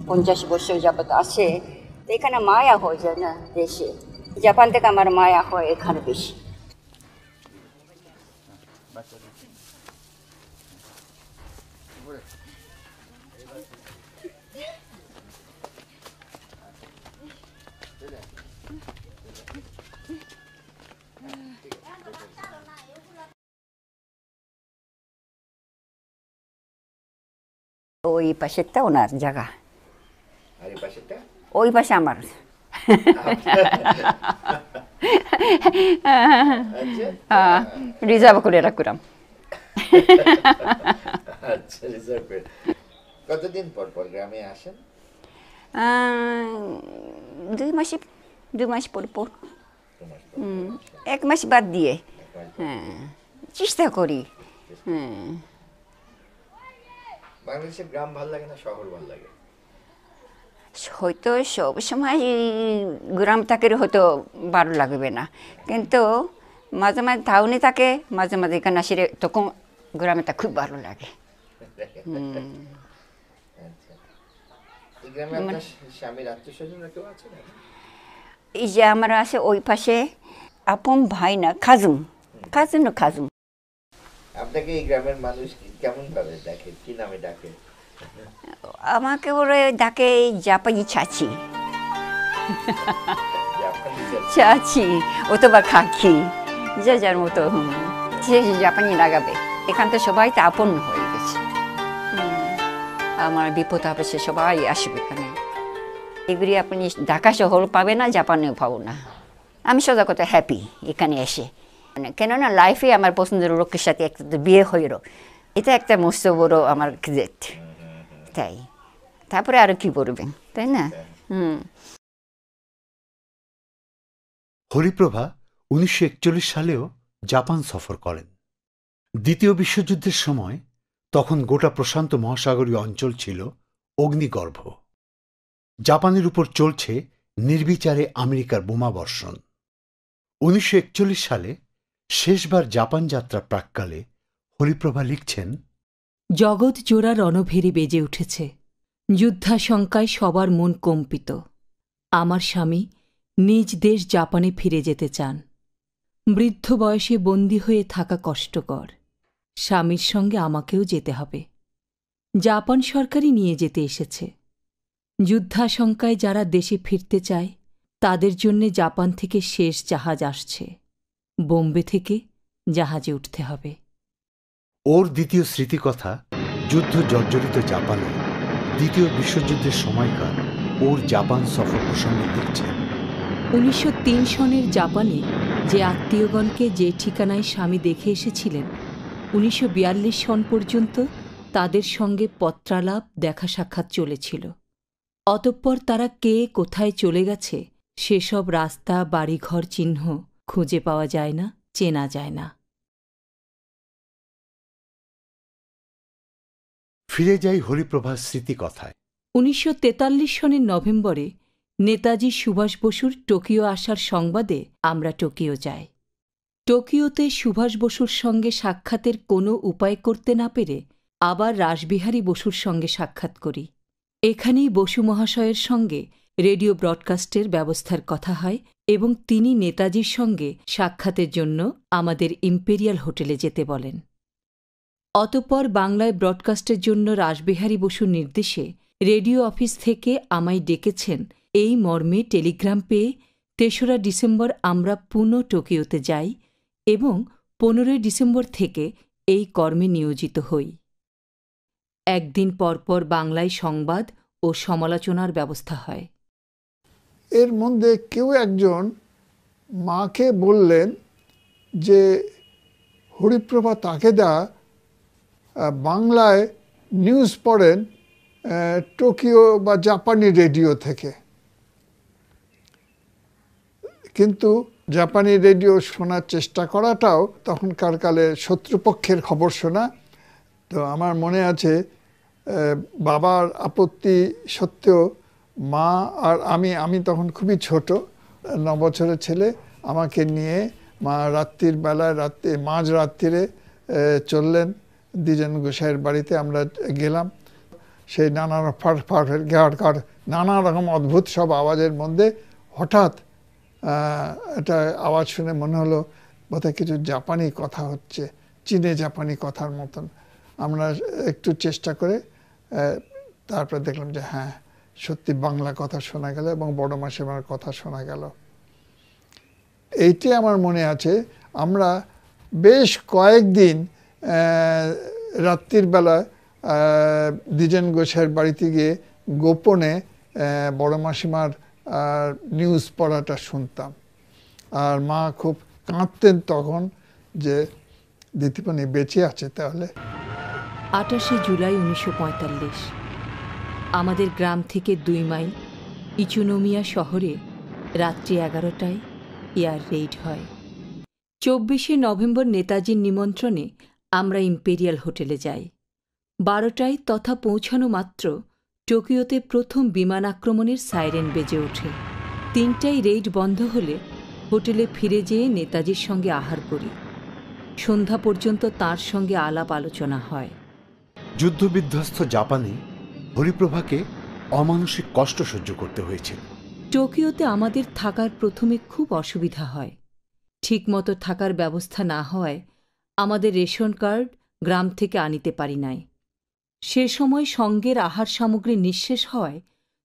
50 বছর যাবত আছে, তো এখানে মায়া হয়ে যায় না দেশে, জাপান থেকে আমার মায়া হয় এখানে বেশি। ওই পাশেরটা ওনার জায়গা, ওই পাশে আমার। রিজার্ভ করে রাখলাম। কতদিন পর পর গ্রামে আসেন? 2 মাস পর পর, 1 মাস বাদ দিয়ে, হ্যাঁ চেষ্টা করি। বাংলাদেশের গ্রাম ভালো লাগে না শহর ভালো লাগে? হয়তো সব সময় গ্রাম থাকে হয়তো ভালো লাগবে না, কিন্তু মাঝে মাঝে টাউনে থাকে, মাঝে মাঝে এখানে আসলে তখন গ্রামেটা খুব ভালো লাগে। এই যে আমার আছে ওই পাশে আপন ভাই না খাজুন। আপনাকে এই গ্রামের মানুষ কেমন ভাবে ডাকে, কি নামে ডাকে? আমাকে ওরা ডাকে জাপানি চাচি, অথবা খাকি, যে যার মতো সে জাপানি লাগাবে। এখান তো সবাই তো আপন হয়ে গেছে, আমার বিপদ আপেছে সবাই আসবে এখানে। এগুলি আপনি ঢাকা শহর পাবে না, জাপানেও পাবো না। আমি সোজা কথা হ্যাপি এখানে এসে, কেননা লাইফে আমার পছন্দের লোকের সাথে একটা বিয়ে হইল, এটা একটা মস্ত বড় আমার ক্রেডিট, তাই তারপরে আরো কি বলবেন, তাই না? হরিপ্রভা 1941 সালেও জাপান সফর করেন। দ্বিতীয় বিশ্বযুদ্ধের সময় তখন গোটা প্রশান্ত মহাসাগরীয় অঞ্চল ছিল অগ্নিগর্ভ। জাপানের উপর চলছে নির্বিচারে আমেরিকার বোমাবর্ষণ। 1941 সালে শেষবার জাপান যাত্রা প্রাক্কালে হরিপ্রভা লিখছেন, জগৎ জোড়া রণভেরি বেজে উঠেছে, যুদ্ধাশঙ্কায় সবার মন কম্পিত। আমার স্বামী নিজ দেশ জাপানে ফিরে যেতে চান। বৃদ্ধ বয়সে বন্দী হয়ে থাকা কষ্টকর, স্বামীর সঙ্গে আমাকেও যেতে হবে। জাপান সরকারই নিয়ে যেতে এসেছে। যুদ্ধাশঙ্কায় যারা দেশে ফিরতে চায় তাদের জন্যে জাপান থেকে শেষ জাহাজ আসছে, বোম্বে থেকে জাহাজে উঠতে হবে। ওর দ্বিতীয় স্মৃতিকথা যুদ্ধ জর্জরিত জাপানে দ্বিতীয় বিশ্বযুদ্ধের সময়কার ওর জাপান সফর প্রসঙ্গে লিখছেন। 1903 সনের জাপানে যে আত্মীয়গণকে যে ঠিকানায় স্বামী দেখে এসেছিলেন, 1942 সন পর্যন্ত তাদের সঙ্গে পত্রালাপ দেখা সাক্ষাৎ চলেছিল। অতঃপর তারা কে কোথায় চলে গেছে সেসব রাস্তা বাড়িঘর চিহ্ন খুঁজে পাওয়া যায় না, চেনা যায় না। ফিরে যাই হরিপ্রভার স্মৃতিকথায়। 1943 সনের নভেম্বরে নেতাজি সুভাষ বসুর টোকিও আসার সংবাদে আমরা টোকিও যাই। টোকিওতে সুভাষ বসুর সঙ্গে সাক্ষাতের কোনো উপায় করতে না পেরে আবার রাসবিহারী বসুর সঙ্গে সাক্ষাৎ করি। এখানেই বসু মহাশয়ের সঙ্গে রেডিও ব্রডকাস্টের ব্যবস্থার কথা হয় এবং তিনি নেতাজির সঙ্গে সাক্ষাতের জন্য আমাদের ইম্পেরিয়াল হোটেলে যেতে বলেন। অতঃপর বাংলায় ব্রডকাস্টের জন্য রাসবিহারী বসুর নির্দেশে রেডিও অফিস থেকে আমায় ডেকেছেন এই মর্মে টেলিগ্রাম পেয়ে ৩রা ডিসেম্বর আমরা পুনঃ টোকিওতে যাই এবং ১৫ ডিসেম্বর থেকে এই কর্মে নিয়োজিত হই। একদিন পরপর বাংলায় সংবাদ ও সমালোচনার ব্যবস্থা হয়। এর মধ্যে কেউ একজন মাকে বললেন যে হরিপ্রভা তাকেদা বাংলায় নিউজ পড়েন টোকিও বা জাপানি রেডিও থেকে, কিন্তু জাপানি রেডিও শোনার চেষ্টা করাটাও তখনকার কালে শত্রুপক্ষের খবর শোনা। তো আমার মনে আছে বাবার আপত্তি সত্ত্বেও মা আর আমি তখন খুবই ছোট, 9 বছরের ছেলে, আমাকে নিয়ে মা রাত্রির বেলায় মাঝ রাত্রিরে চললেন দ্বিজেন গোসাইয়ের বাড়িতে। আমরা গেলাম, সেই নানা নানা রকম অদ্ভুত সব আওয়াজের মধ্যে হঠাৎ একটা আওয়াজ শুনে মনে হলো বোধহয় কিছু জাপানি কথা হচ্ছে, চীনে জাপানি কথার মতন। আমরা একটু চেষ্টা করে তারপরে দেখলাম যে হ্যাঁ, সত্যি বাংলা কথা শোনা গেল এবং বড় মাসিমার কথা শোনা গেল। এইটি আমার মনে আছে। আমরা বেশ কয়েকদিন রাত্রির বেলা দ্বিজেন গোসাইয়ের বাড়িতে গিয়ে গোপনে বড় মাসিমার নিউজ পড়াটা শুনতাম। আর মা খুব কাঁদতেন তখন যে দিদিমণি বেঁচে আছে। তাহলে 28 জুলাই 1945 আমাদের গ্রাম থেকে 2 মাইল ইচুনোমিয়া শহরে রাত্রি 11টায় এয়ার রেইড হয়। 24 নভেম্বর নেতাজির নিমন্ত্রণে আমরা ইম্পেরিয়াল হোটেলে যাই। 12টায় তথা পৌঁছানো মাত্র টোকিওতে প্রথম বিমান আক্রমণের সাইরেন বেজে ওঠে। 3টায় রেইড বন্ধ হলে হোটেলে ফিরে যেয়ে নেতাজির সঙ্গে আহার করি। সন্ধ্যা পর্যন্ত তাঁর সঙ্গে আলাপ আলোচনা হয়। যুদ্ধবিধ্বস্ত জাপানে হরিপ্রভাকে অমানসিক কষ্ট সহ্য করতে হয়েছে। টোকিওতে আমাদের থাকার প্রথমে খুব অসুবিধা হয়। ঠিকমতো থাকার ব্যবস্থা না হওয়ায় আমাদের রেশন কার্ড গ্রাম থেকে আনিতে পারি নাই। সে সময় সঙ্গের আহার সামগ্রী নিঃশেষ হওয়ায়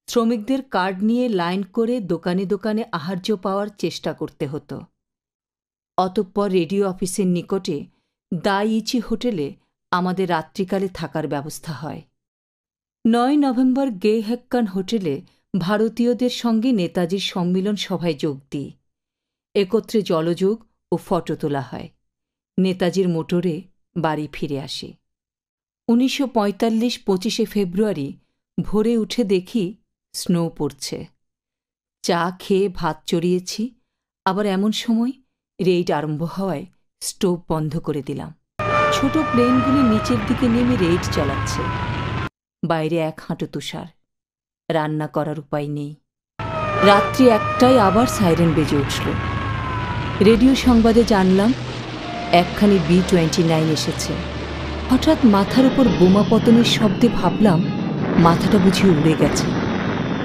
শ্রমিকদের কার্ড নিয়ে লাইন করে দোকানে দোকানে আহার্য পাওয়ার চেষ্টা করতে হতো। অতঃপর রেডিও অফিসের নিকটে দাইইচি হোটেলে আমাদের রাত্রিকালে থাকার ব্যবস্থা হয়। 9 নভেম্বর গেইহেক্কান হোটেলে ভারতীয়দের সঙ্গে নেতাজির সম্মিলন সভায় যোগ দিই। একত্রে জলযোগ ও ফটো তোলা হয়। নেতাজির মোটরে বাড়ি ফিরে আসি। 1945 25 ফেব্রুয়ারি ভোরে উঠে দেখি স্নো পড়ছে। চা খেয়ে ভাত চড়িয়েছি। আবার এমন সময় রেইড আরম্ভ হওয়ায় স্টোভ বন্ধ করে দিলাম। ছোট প্লেনগুলি নিচের দিকে নেমে রেইড চালাচ্ছে। বাইরে 1 হাঁটু তুষার। রান্না করার উপায় নেই। রাত্রি 1টায় আবার সাইরেন বেজে উঠল। রেডিও সংবাদে জানলাম একখানি B-29 এসেছে। হঠাৎ মাথার উপর বোমা পতনের শব্দে ভাবলাম মাথাটা বুঝি উড়ে গেছে।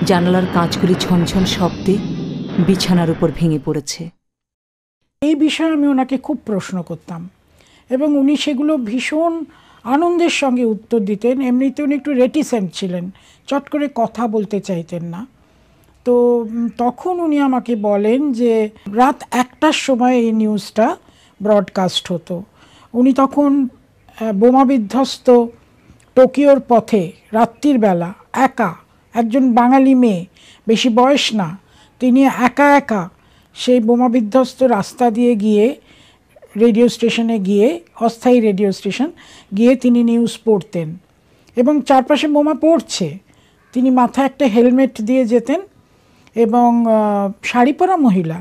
জানালার কাঁচগুলি ছনছন শব্দে বিছানার উপর ভেঙে পড়েছে। এই বিষয়ে আমি ওনাকে খুব প্রশ্ন করতাম এবং উনি সেগুলো ভীষণ আনন্দের সঙ্গে উত্তর দিতেন। এমনিতে উনি একটু রেটিসেন্ট ছিলেন, চট করে কথা বলতে চাইতেন না। তো তখন উনি আমাকে বলেন যে রাত 1টার সময় এই নিউজটা ব্রডকাস্ট হতো। উনি তখন বোমা বিধ্বস্ত টোকিওর পথে রাত্রির বেলা একা, একজন বাঙালি মেয়ে, বেশি বয়স না, তিনি একা একা সেই বোমা বিধ্বস্ত রাস্তা দিয়ে গিয়ে রেডিও স্টেশনে গিয়ে, অস্থায়ী রেডিও স্টেশন গিয়ে তিনি নিউজ পড়তেন এবং চারপাশে বোমা পড়ছে। তিনি মাথায় একটা হেলমেট দিয়ে যেতেন এবং শাড়ি পরা মহিলা,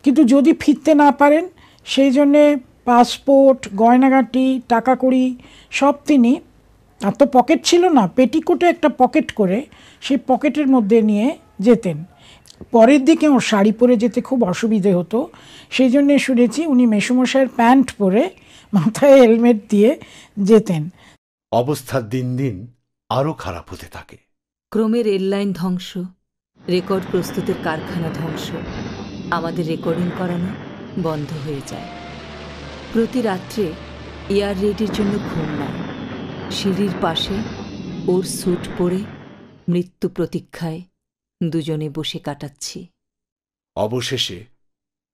কিন্তু যদি ফিরতে না পারেন সেই জন্যে পাসপোর্ট, গয়নাগাটি, টাকা কড়ি সব তিনি, আর তো পকেট ছিল না, পেটিকোটে একটা পকেট করে সেই পকেটের মধ্যে নিয়ে যেতেন। পরের দিকে ওর শাড়ি পরে যেতে খুব অসুবিধে হতো, সেই জন্যে শুনেছি উনি মেসোমশাইয়ের প্যান্ট পরে মাথায় হেলমেট দিয়ে যেতেন। অবস্থা দিন দিন আরও খারাপ হতে থাকে। ক্রমে রেললাইন ধ্বংস, রেকর্ড প্রস্তুতের কারখানা ধ্বংস, আমাদের রেকর্ডিং করানো বন্ধ হয়ে যায়। প্রতি রাত্রে এয়ার রেডির জন্য ঘুম নাই। সিঁড়ির পাশে ওর স্যুট পরে মৃত্যু প্রতীক্ষায় দুজনে বসে কাটাচ্ছি। অবশেষে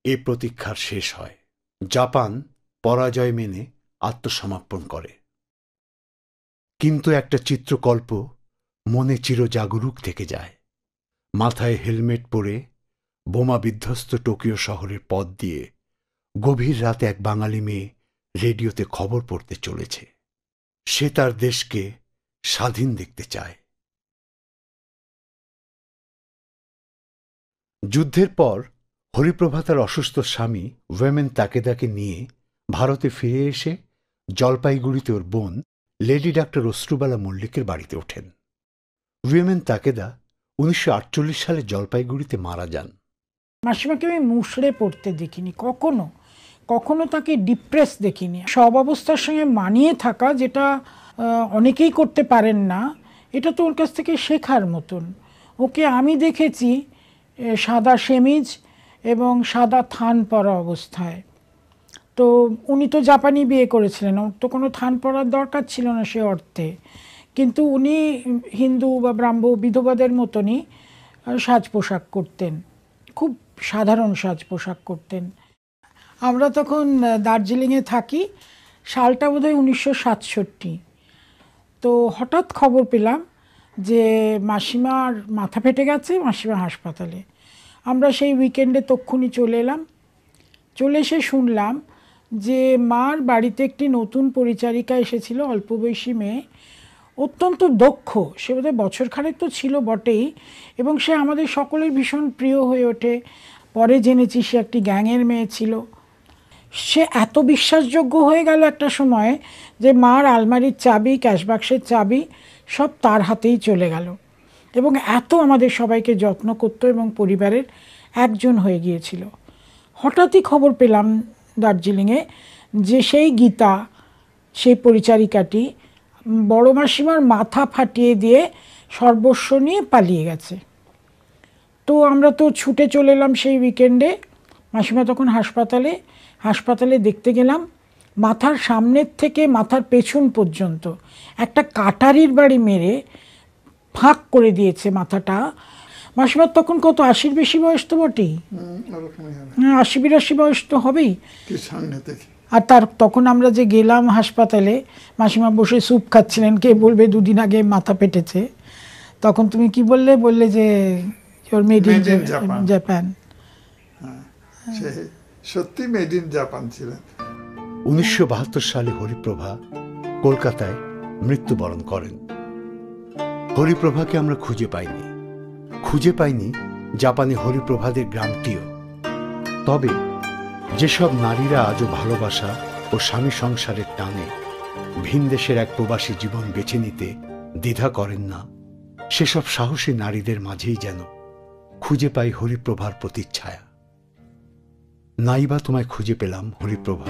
এ প্রতীক্ষার শেষ হয়। জাপান পরাজয় মেনে আত্মসমর্পণ করে। কিন্তু একটা চিত্রকল্প মনে চিরজাগরুক থেকে যায়। মাথায় হেলমেট পরে বোমা বিধ্বস্ত টোকিও শহরের পথ দিয়ে গভীর রাতে এক বাঙালি মেয়ে রেডিওতে খবর পড়তে চলেছে। সে তার দেশকে স্বাধীন দেখতে চায়। যুদ্ধের পর হরিপ্রভা তার অসুস্থ স্বামী ওয়েমেন তাকেদাকে নিয়ে ভারতে ফিরে এসে জলপাইগুড়িতে ওর বোন লেডি ডাক্তার অশ্রুবালা মল্লিকের বাড়িতে ওঠেন। ওয়েমেন তাকেদা 1948 সালে জলপাইগুড়িতে মারা যান। মাসিমাকে আমি মুষড়ে পড়তে দেখিনি, কখনো কখনো তাকে ডিপ্রেস দেখিনি। সব অবস্থার সঙ্গে মানিয়ে থাকা, যেটা অনেকেই করতে পারেন না, এটা তো ওর কাছ থেকে শেখার মতন। ওকে আমি দেখেছি সাদা সেমিজ এবং সাদা থান পরা অবস্থায়। তো উনি তো জাপানি বিয়ে করেছিলেন, ওর তো কোনো থান পরার দরকার ছিল না সে অর্থে, কিন্তু উনি হিন্দু বা ব্রাহ্ম বিধবাদের মতনই সাজ পোশাক করতেন, খুব সাধারণ সাজ পোশাক করতেন। আমরা তখন দার্জিলিংয়ে থাকি, সালটা বোধহয় 1967। তো হঠাৎ খবর পেলাম যে মাসিমার মাথা ফেটে গেছে, মাসিমা হাসপাতালে। আমরা সেই উইকেন্ডে তক্ষুনি চলে এলাম। চলে এসে শুনলাম যে মার বাড়িতে একটি নতুন পরিচারিকা এসেছিল, অল্প বয়সী মেয়ে, অত্যন্ত দক্ষ। সে বোধহয় বছরখানেক তো ছিল বটেই, এবং সে আমাদের সকলের ভীষণ প্রিয় হয়ে ওঠে। পরে জেনেছি সে একটি গ্যাংয়ের মেয়ে ছিল। সে এত বিশ্বাসযোগ্য হয়ে গেল একটা সময় যে মার আলমারির চাবি, ক্যাশবাক্সের চাবি সব তার হাতেই চলে গেল, এবং এত আমাদের সবাইকে যত্ন করতো এবং পরিবারের একজন হয়ে গিয়েছিল। হঠাৎই খবর পেলাম দার্জিলিংয়ে যে সেই গীতা, সেই পরিচারিকাটি বড় মাসিমার মাথা ফাটিয়ে দিয়ে সর্বস্ব নিয়ে পালিয়ে গেছে। তো আমরা তো ছুটে চলে এলাম সেই উইকেন্ডে। মাসিমা তখন হাসপাতালে দেখতে গেলাম। মাথার সামনের থেকে মাথার পেছন পর্যন্ত একটা কাটারির বাড়ি মেরে ফাঁক করে দিয়েছে মাথাটা। মাসিমার তখন কত, 80-র বেশি বয়স তো বটেই, 80-82 বয়স তো হবেই। আর তখন আমরা যে গেলাম হাসপাতালে, মাসিমা বসে স্যুপ খাচ্ছিলেন। কে বলবে 2 দিন আগে মাথা পেটেছে? তখন তুমি কি বললে? বললে যে ওর মেড ইন জাপান। সত্যি মেড ইন জাপান ছিলেন। 1972 সালে হরিপ্রভা কলকাতায় মৃত্যুবরণ করেন। হরিপ্রভাকে আমরা খুঁজে পাইনি জাপানে হরিপ্রভাদের গ্রামটিও। তবে যেসব নারীরা আজও ভালোবাসা ও স্বামী সংসারের টানে ভিনদেশের এক প্রবাসী জীবন বেছে নিতে দ্বিধা করেন না, সেসব সাহসী নারীদের মাঝেই যেন খুঁজে পাই হরিপ্রভার প্রতিচ্ছায়া। নাইবা তোমায় খুঁজে পেলাম হরিপ্রভা।